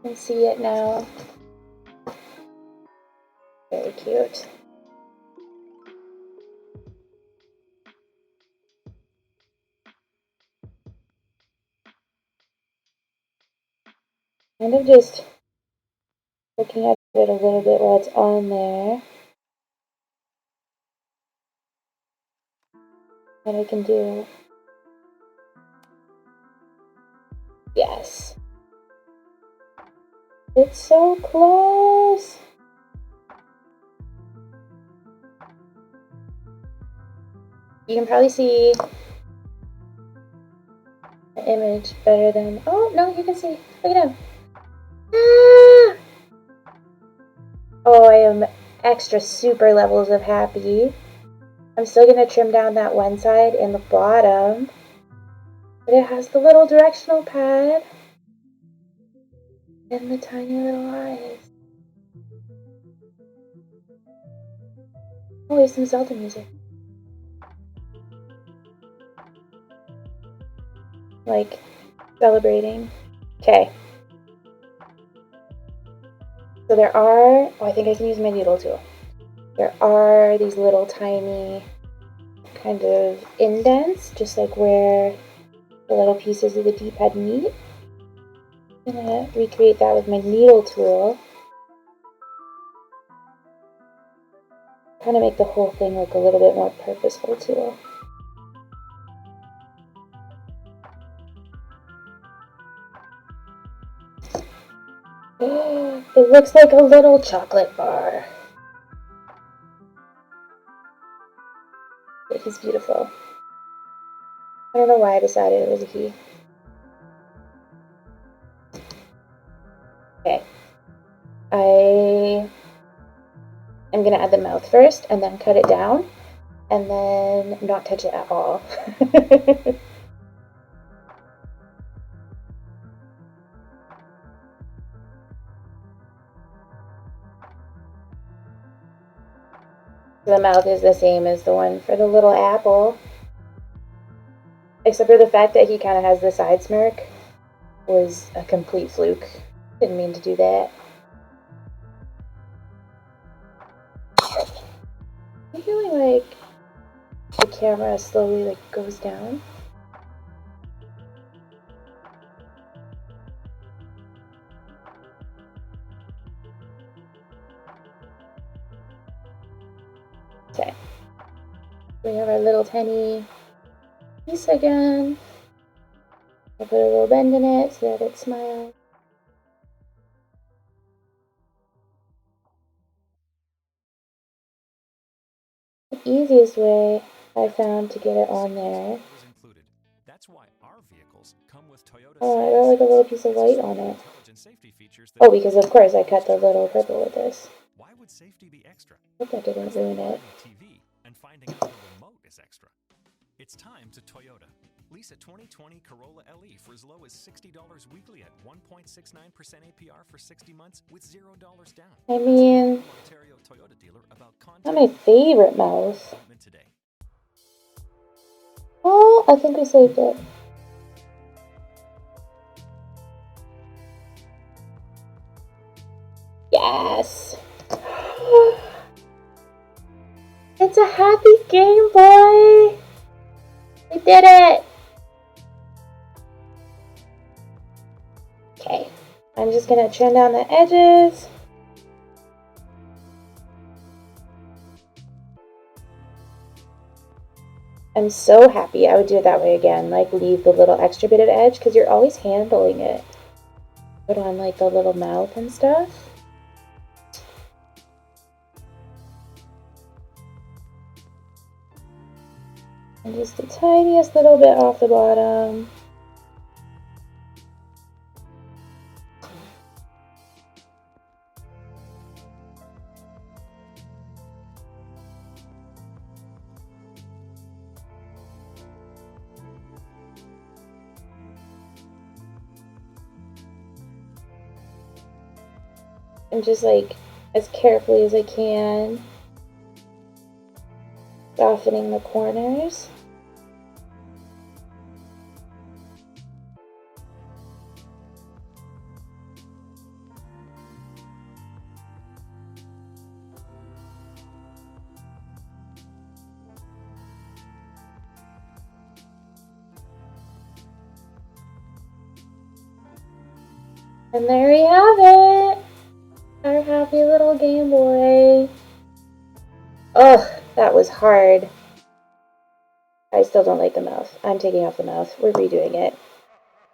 You can see it now. Very cute. Kind of just looking at it a little bit while it's on there. What I can do. Yes. It's so close. You can probably see the image better than... Oh, no, you can see. Look at him. Ah! Oh, I am extra super levels of happy. I'm still going to trim down that one side in the bottom. But it has the little directional pad. And the tiny little eyes. Oh, there's some Zelda music. Like, celebrating. Okay. So there are... Oh, I think I can use my needle tool. There are these little tiny kind of indents, just like where the little pieces of the D-pad meet. I'm gonna recreate that with my needle tool. Kind of make the whole thing look a little bit more purposeful too. It looks like a little chocolate bar. But he's beautiful. I don't know why I decided it was a he. Okay. I am going to add the mouth first and then cut it down and then not touch it at all. The mouth is the same as the one for the little apple. Except for the fact that he kind of has the side smirk was a complete fluke. Didn't mean to do that. I'm feeling like the camera slowly like goes down. Okay. We have our little tiny piece again. I'll put a little bend in it so that it smiles. The easiest way I found to get it on there. That's why our vehicles come with Toyota. Oh, I got like a little piece of white on it. and safety features that Oh, because of course I cut the little purple with this. Why would safety be extra? Hope that didn't ruin it. TV and finding out the remote is extra. It's time to Toyota. Lease a 2020 Corolla LE for as low as $60 weekly at 1.69% APR for 60 months with $0 down. I mean, Ontario Toyota dealer about not my favorite mouse. today. Oh, I think we saved it. Yes! It's a happy Game Boy! We did it! Okay, I'm just gonna trim down the edges. I'm so happy. I would do it that way again, like leave the little extra bit of edge because you're always handling it. Put on like the little mouth and stuff. And just the tiniest little bit off the bottom. And just like as carefully as I can, softening the corners. And there we have it! Our happy little Game Boy. Ugh, that was hard. I still don't like the mouth. I'm taking off the mouth. We're redoing it.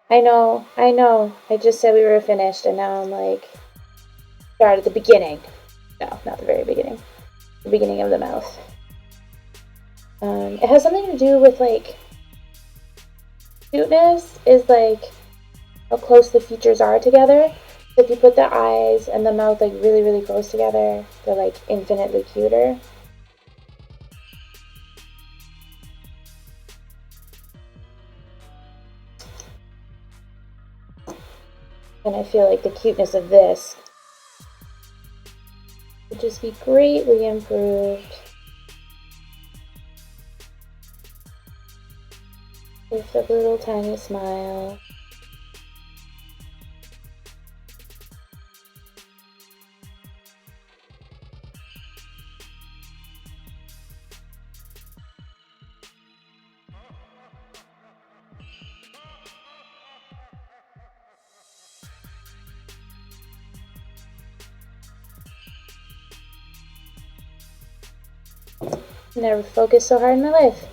I know. I just said we were finished and now I'm like, start at the beginning. No, not the very beginning. The beginning of the mouth. It has something to do with like, cuteness is like how close the features are together. So if you put the eyes and the mouth like really, really close together, they're like infinitely cuter. And I feel like the cuteness of this would just be greatly improved with a little tiny smile. Never focused so hard in my life.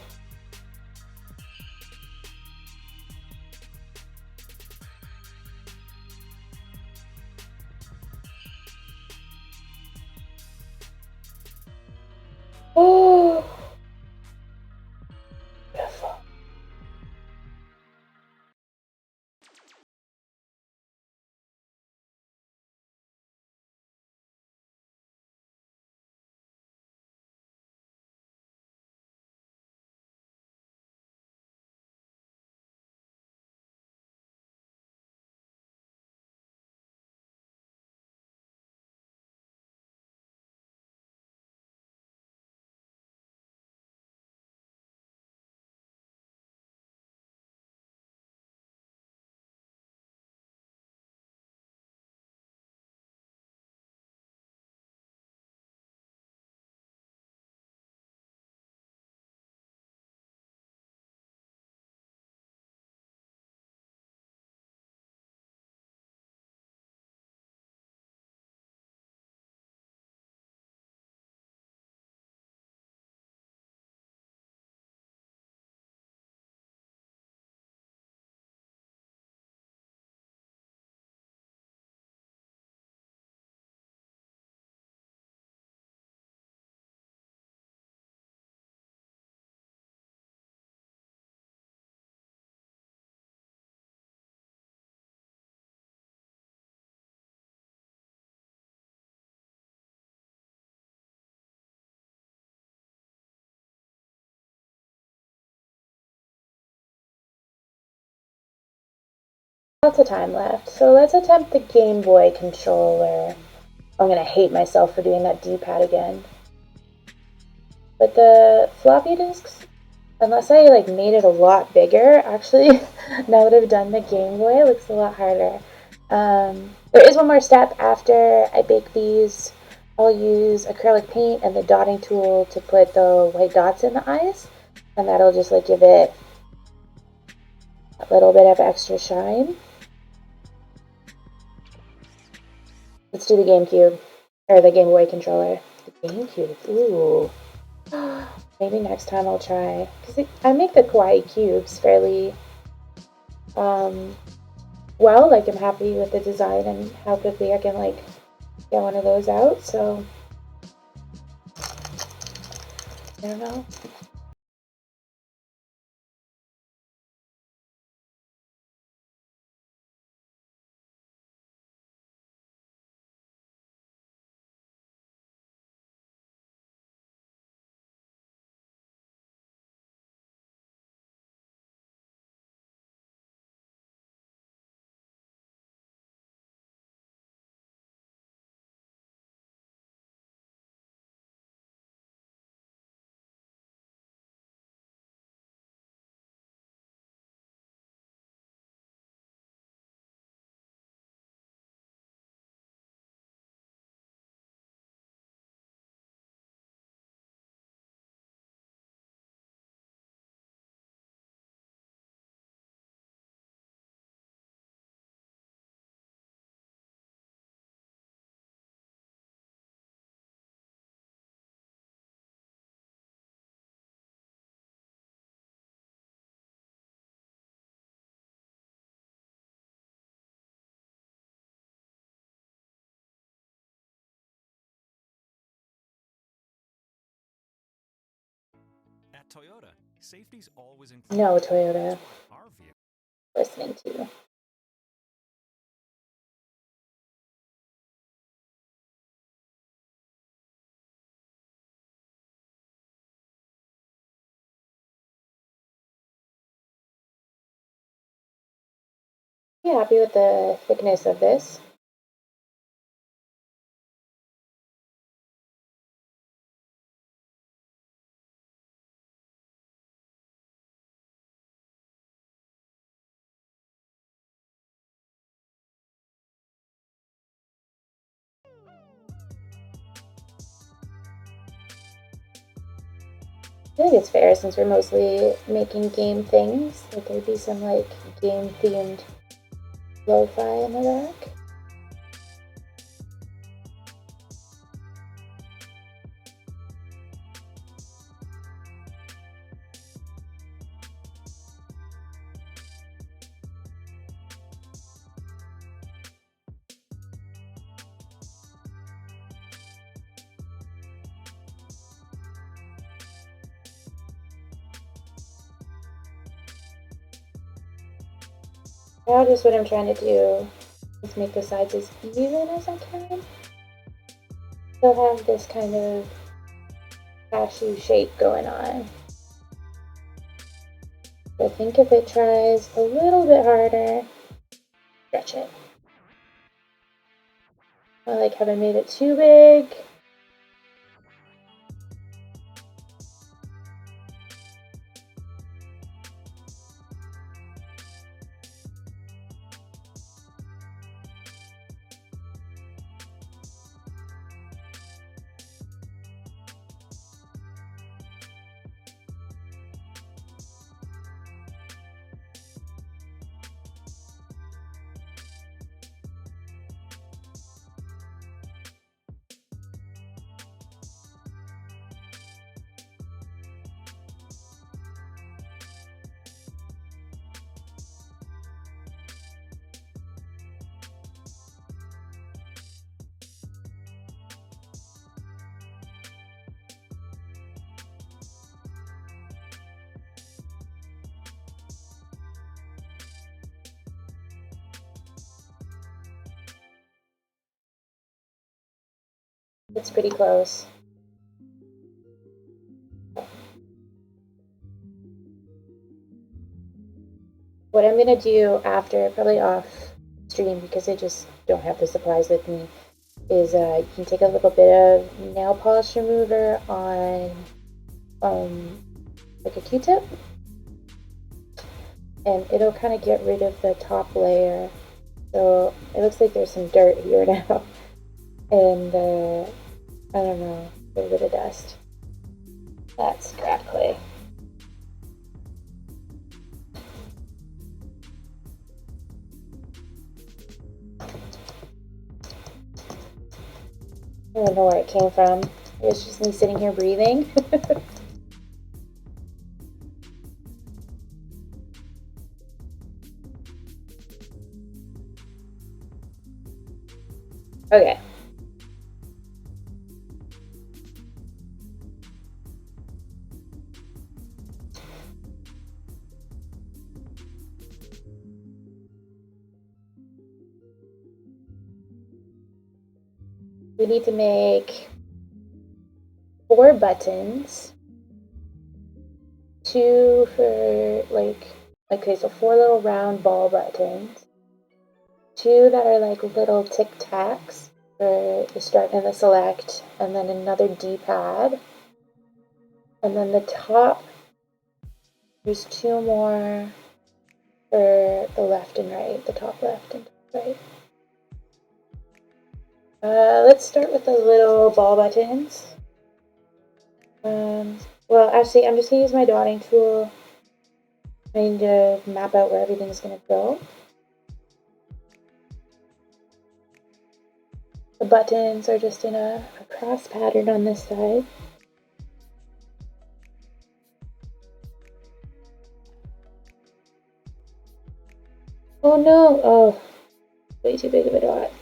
Lots of time left. So let's attempt the Game Boy controller. I'm gonna hate myself for doing that D-pad again. But the floppy disks, unless I like made it a lot bigger, actually, now that I've done the Game Boy, it looks a lot harder. There is one more step after I bake these. I'll use acrylic paint and the dotting tool to put the white dots in the eyes, and that'll just like give it a little bit of extra shine. Let's do the GameCube, or the Game Boy controller. The GameCube, ooh. Maybe next time I'll try, because I make the Kawaii cubes fairly well. Like, I'm happy with the design and how quickly I can like get one of those out, so I don't know. At Toyota, safety's always included. No, Toyota. Our vehicle. Listening to you. You happy with the thickness of this? I think it's fair since we're mostly making game things. Like, there'd be some like game themed lo-fi in the back. Now just what I'm trying to do is make the sides as even as I can. Still have this kind of cashew shape going on. I think if it tries a little bit harder, stretch it. I like haven't made it too big. It's pretty close. what I'm gonna do after, probably off stream because I just don't have the supplies with me, is you can take a little bit of nail polish remover on like a Q-tip, and it'll kind of get rid of the top layer. So it looks like there's some dirt here now, and I don't know, a little bit of dust. That's scrap clay. I don't know where it came from. It was just me sitting here breathing. Okay. We need to make 4 buttons. 2 for okay, so 4 little round ball buttons. 2 that are like little tic tacs for the start and the select, and then another D-pad. And then the top, there's 2 more for the left and right, the top left and right. Let's start with the little ball buttons. Well, actually, I'm just going to use my dotting tool. I need to map out where everything's going to go. The buttons are just in a cross pattern on this side. Oh no! Oh, way too big of a dot.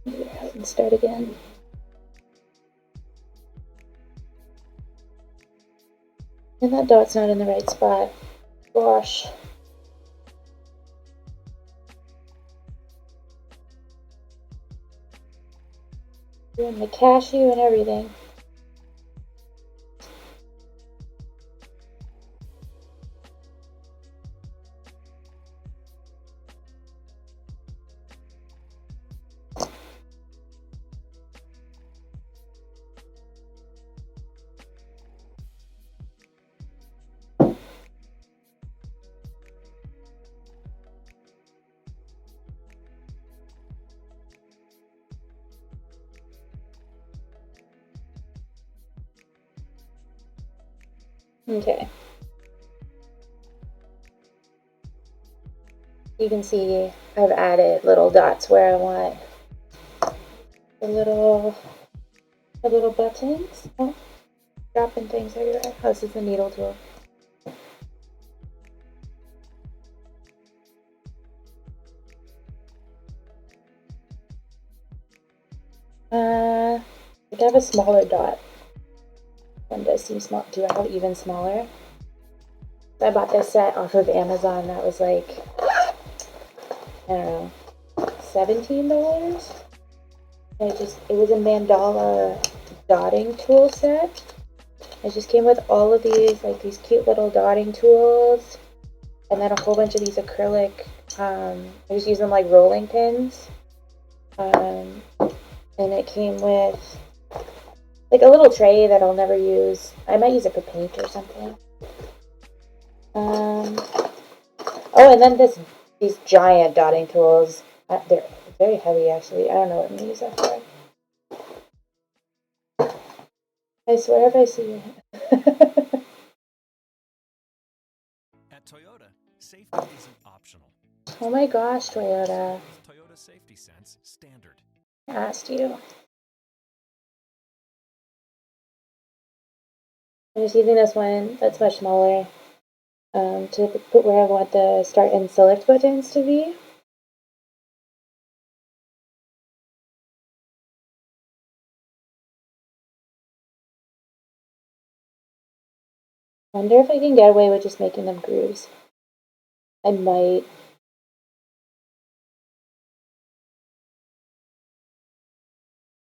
Get out and start again. And that dot's not in the right spot. Gosh. Doing the cashew and everything. Okay. You can see I've added little dots where I want the little buttons. Oh, dropping things everywhere. Oh, this is the needle tool. I think I have a smaller dot. One does seem small. Do I have even smaller? I bought this set off of Amazon. That was like, I don't know, $17. It was a mandala dotting tool set. It just came with all of these, like these cute little dotting tools, and then a whole bunch of these acrylic, I just use them like rolling pins. And it came with like a little tray that I'll never use. I might use it for paint or something. Oh, and then these giant dotting tools. They're very heavy, actually. I don't know what I'm gonna use that for. I swear if I see you. At Toyota, safety isn't optional. Oh my gosh, Toyota. Toyota Safety Sense standard. I asked you. I'm just using this one that's much smaller to put where I want the start and select buttons to be. I wonder if I can get away with just making them grooves. I might.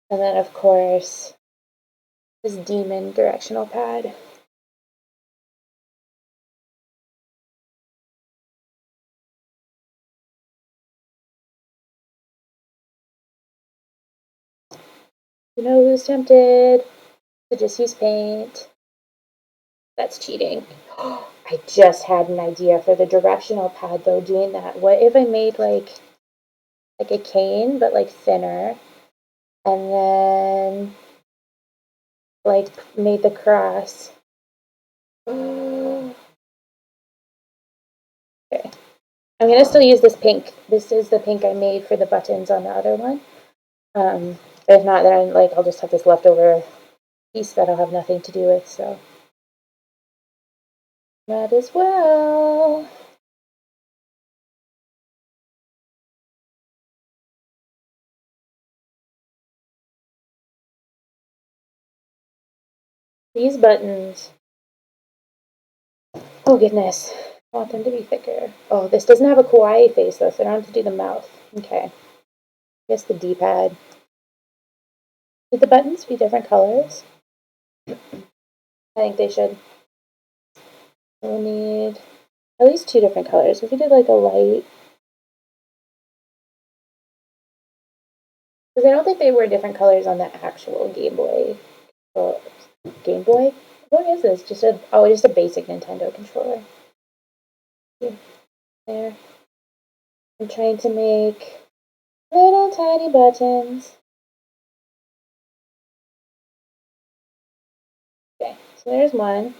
And then, of course, this demon directional pad. You know who's tempted to just use paint? That's cheating. I just had an idea for the directional pad though, doing that. What if I made like a cane, but like thinner, and then like made the cross. Okay. I'm gonna still use this pink. This is the pink I made for the buttons on the other one. If not, then I'll just have this leftover piece that I'll have nothing to do with, so might as well. These buttons. Oh goodness. I want them to be thicker. Oh, this doesn't have a kawaii face though, so I don't have to do the mouth. Okay. I guess the D-pad. Should the buttons be different colors? I think they should. We'll need at least 2 different colors. If we did like a light. Because I don't think they were different colors on the actual Game Boy. Well, Game Boy? What is this? Just a basic Nintendo controller. There. I'm trying to make little tiny buttons. Okay, so there's one.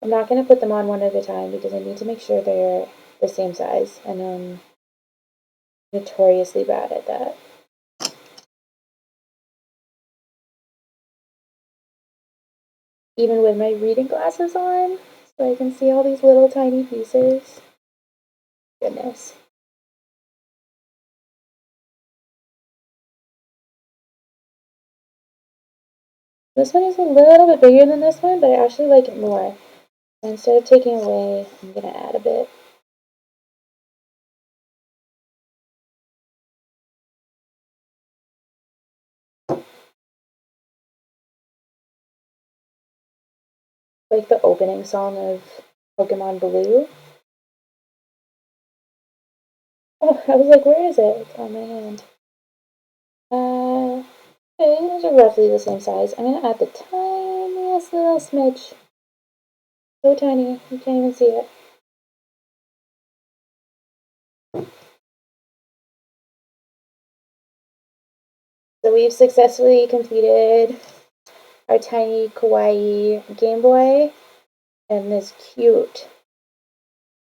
I'm not going to put them on one at a time because I need to make sure they're the same size, and I'm notoriously bad at that. Even with my reading glasses on, so I can see all these little tiny pieces. Goodness. This one is a little bit bigger than this one, but I actually like it more. And instead of taking away, I'm going to add a bit. Like the opening song of Pokemon Blue. Oh, I was like, where is it? It's on my hand. Okay, those are roughly the same size. I'm going to add the tiniest little smidge. So tiny, you can't even see it. So we've successfully completed our tiny kawaii Game Boy and this cute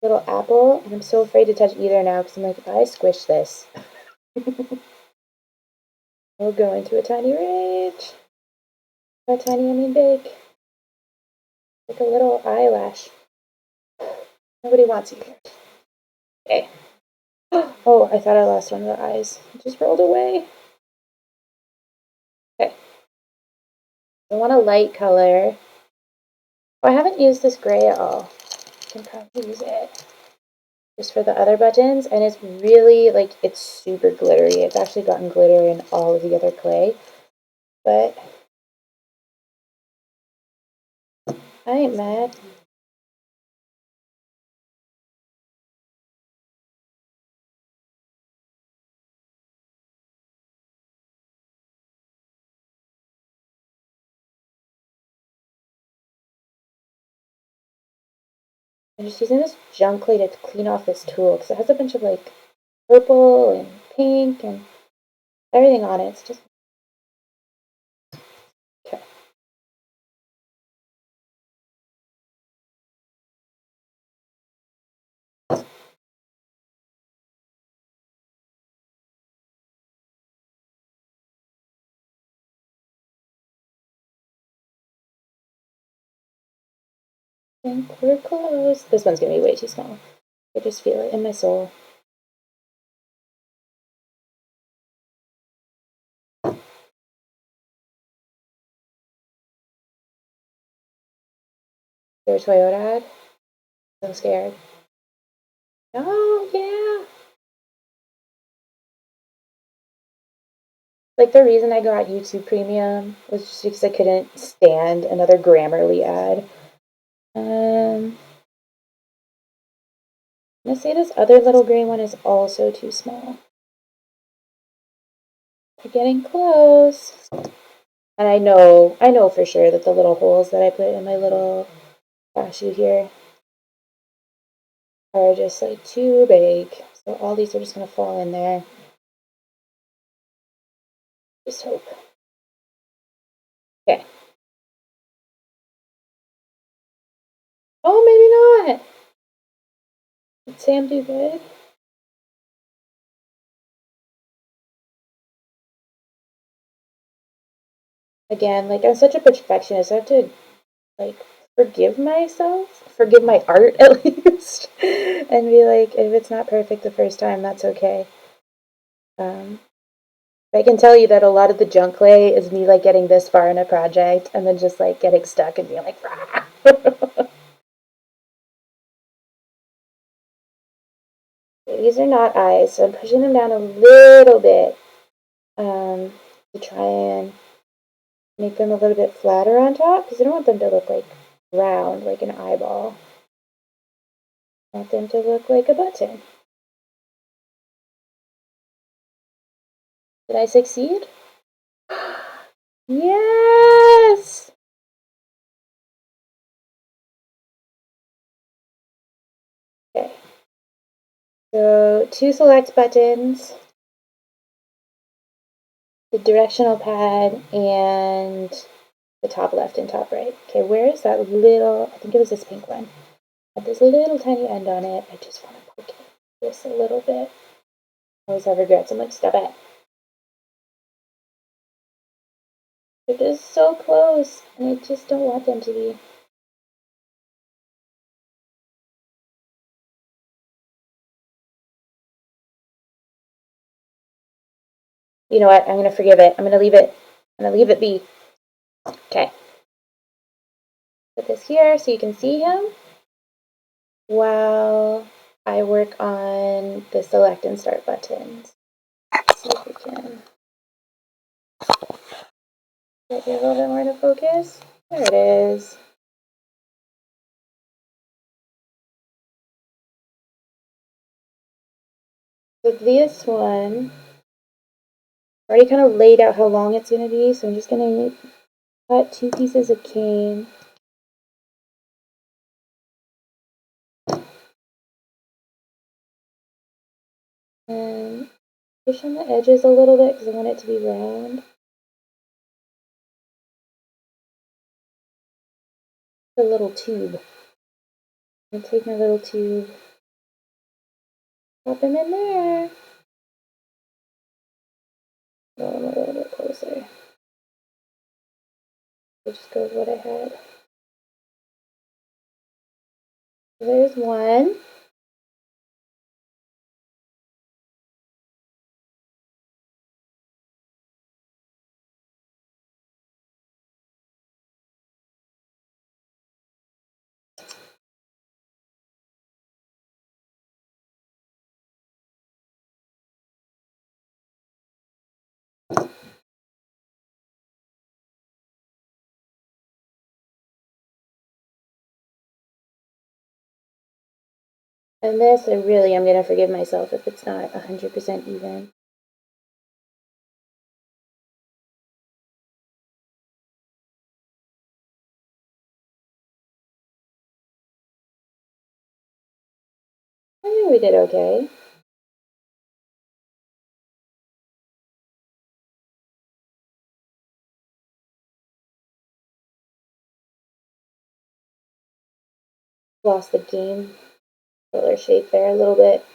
little apple. And I'm so afraid to touch either now because I'm like, if I squish this, we'll go into a tiny rage. By tiny, I mean big. Like a little eyelash. Nobody wants you here. Okay. Oh, I thought I lost one of the eyes. It just rolled away. Okay. I want a light color. Oh, I haven't used this gray at all. I can probably use it just for the other buttons. And it's really, it's super glittery. It's actually gotten glitter in all of the other clay. But I ain't mad. I'm just using this junk clay to clean off this tool because it has a bunch of purple and pink and everything on it. It's just okay. I think we're close. This one's gonna be way too small. I just feel it in my soul. Your Toyota ad? So scared. Oh, yeah. Like, the reason I got YouTube Premium was just because I couldn't stand another Grammarly ad. I'm gonna say this other little gray one is also too small. We're getting close. And I know for sure that the little holes that I put in my little cashew here are just like too big. So all these are just gonna fall in there. Just hope. Okay. Oh, maybe not. Did Sam do good? Again, like, I'm such a perfectionist. I have to, like, forgive myself, forgive my art at least, and be like, if it's not perfect the first time, that's okay. I can tell you that a lot of the junk clay is me, like, getting this far in a project and then just, like, getting stuck and being like, rah! These are not eyes, so I'm pushing them down a little bit to try and make them a little bit flatter on top, because I don't want them to look like round, like an eyeball. I want them to look like a button. Did I succeed? Yes! Okay. So 2 select buttons, the directional pad, and the top left and top right. Okay, where is that little, I think it was this pink one. Had this little tiny end on it. I just want to poke it just a little bit. I always have regrets. I'm like, stop it. They're just so close, and I just don't want them to be. You know what? I'm going to forgive it. I'm going to leave it. I'm going to leave it be. Okay. Put this here so you can see him while I work on the select and start buttons. Let's see if we can get you a little bit more to focus. There it is. So this one, I already kind of laid out how long it's going to be, so I'm just going to cut 2 pieces of cane. And push on the edges a little bit because I want it to be round. A little tube. I'm going to take my little tube, pop him in there. Go a little bit closer. I'll just go with what I had. There's one. And this, I'm going to forgive myself if it's not 100% even. I think we did okay. Lost the game color shape there a little bit.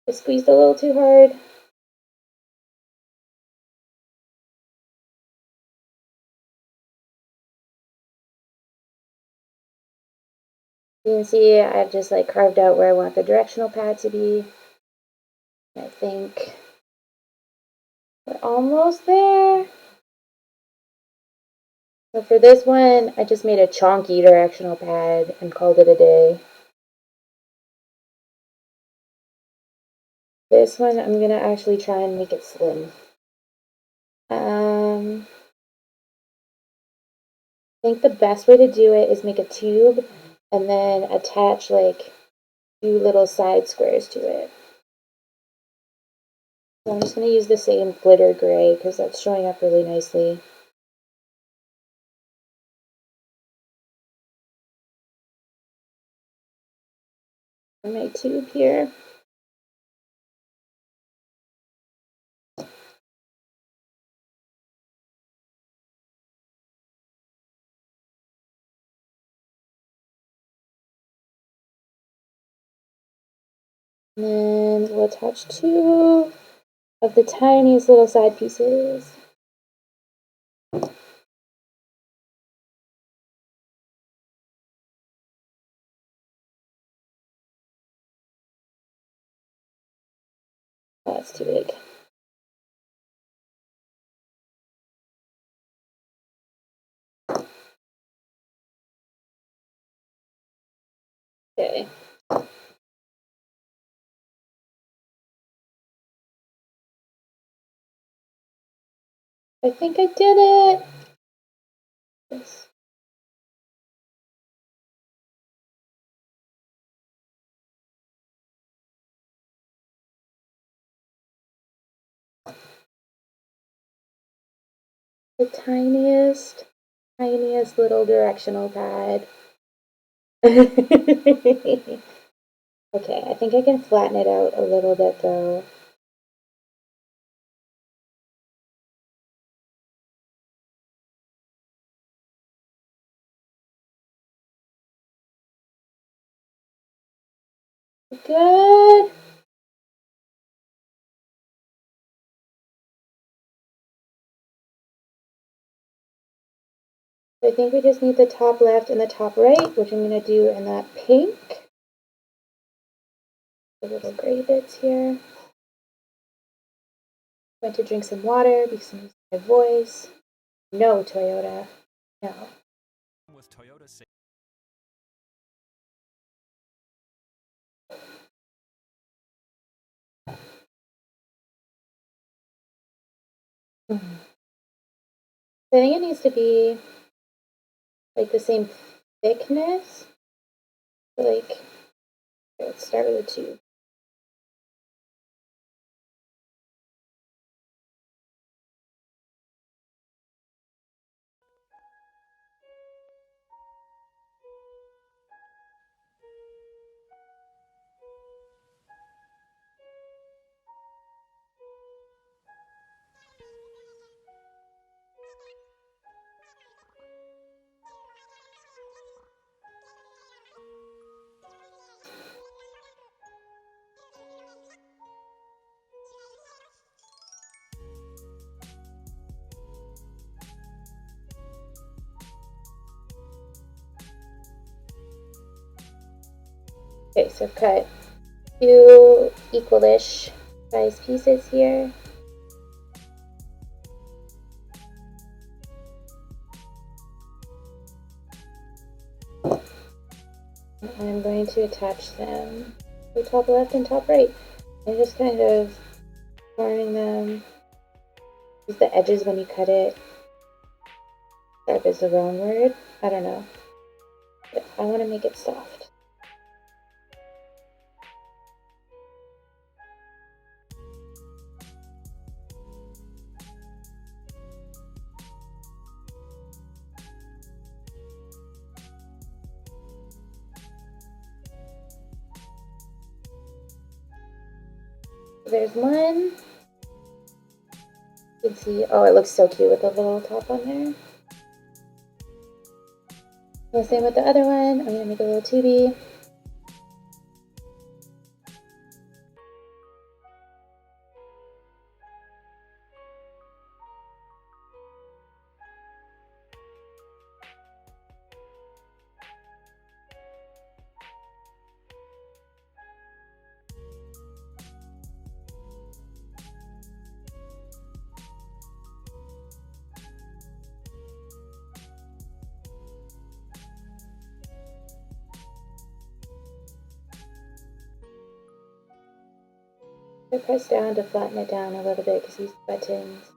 I squeezed a little too hard. You can see I've just like carved out where I want the directional pad to be. I think we're almost there. So for this one, I just made a chonky directional pad and called it a day. This one, I'm going to actually try and make it slim. I think the best way to do it is make a tube and then attach like 2 little side squares to it. So I'm just going to use the same glitter gray because that's showing up really nicely. For my tube here. And then we'll attach 2 of the tiniest little side pieces. Oh, that's too big. Okay. I think I did it. Yes. The tiniest little directional pad. Okay, I think I can flatten it out a little bit though. Good. I think we just need the top left and the top right, which I'm going to do in that pink. The little gray bits here. I'm going to drink some water because I'm using my voice. No, Toyota. No. With Toyota I think it needs to be like the same thickness. Like, let's start with a tube. Okay, so I've cut 2 equal-ish size pieces here. I'm going to attach them to top left and top right. I'm just kind of forming them. Use the edges when you cut it. Sharp is the wrong word. I don't know. But I want to make it soft. There's one. You can see, oh, it looks so cute with the little top on there. The same with the other one. I'm going to make a little tubey. I press down to flatten it down a little bit because these buttons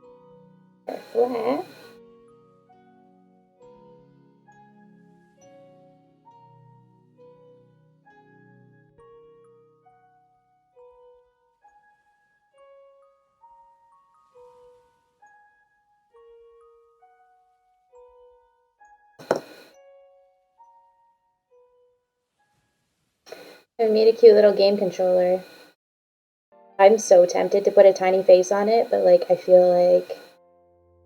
are flat. I made a cute little game controller. I'm so tempted to put a tiny face on it, but like I feel like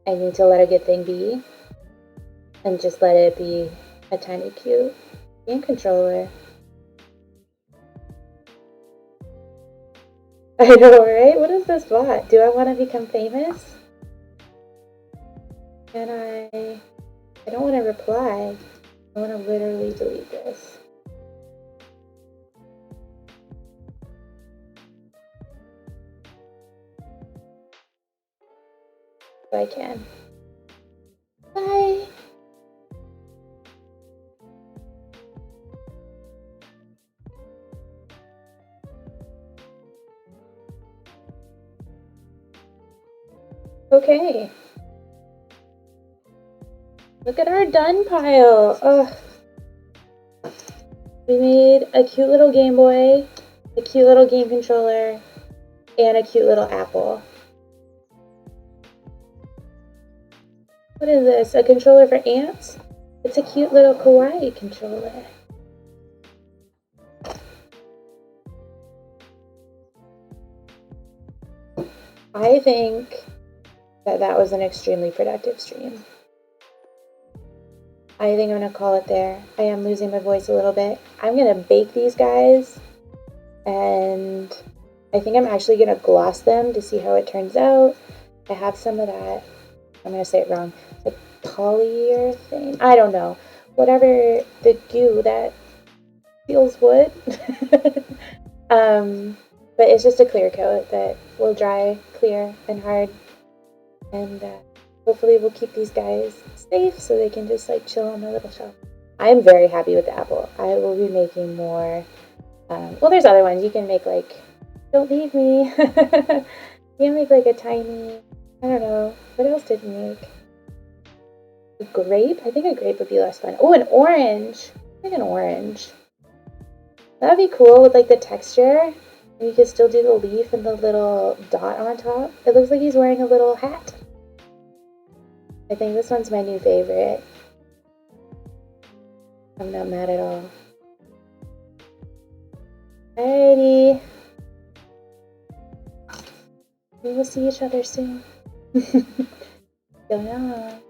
I need to let a good thing be and just let it be a tiny cute game controller. I know, right? What is this bot? Do I want to become famous? And I don't want to reply. I want to literally delete this. If I can. Bye. Okay. Look at our done pile. Ugh. We made a cute little Game Boy, a cute little game controller, and a cute little apple. What is this? A controller for ants? It's a cute little kawaii controller. I think that was an extremely productive stream. I think I'm going to call it there. I am losing my voice a little bit. I'm going to bake these guys, and I think I'm actually going to gloss them to see how it turns out. I have some of that, I'm going to say it wrong, like polyurethane. I don't know. Whatever the goo that feels wood. But it's just a clear coat that will dry clear and hard. And hopefully we'll keep these guys safe so they can just like chill on my little shelf. I am very happy with the apple. I will be making more. Well, there's other ones. You can make like, don't leave me. You can make like a tiny, I don't know. What else did you make? A grape? I think a grape would be less fun. Oh, an orange. I think an orange. That'd be cool with like the texture. And you can still do the leaf and the little dot on top. It looks like he's wearing a little hat. I think this one's my new favorite. I'm not mad at all. Alrighty. We will see each other soon. So long.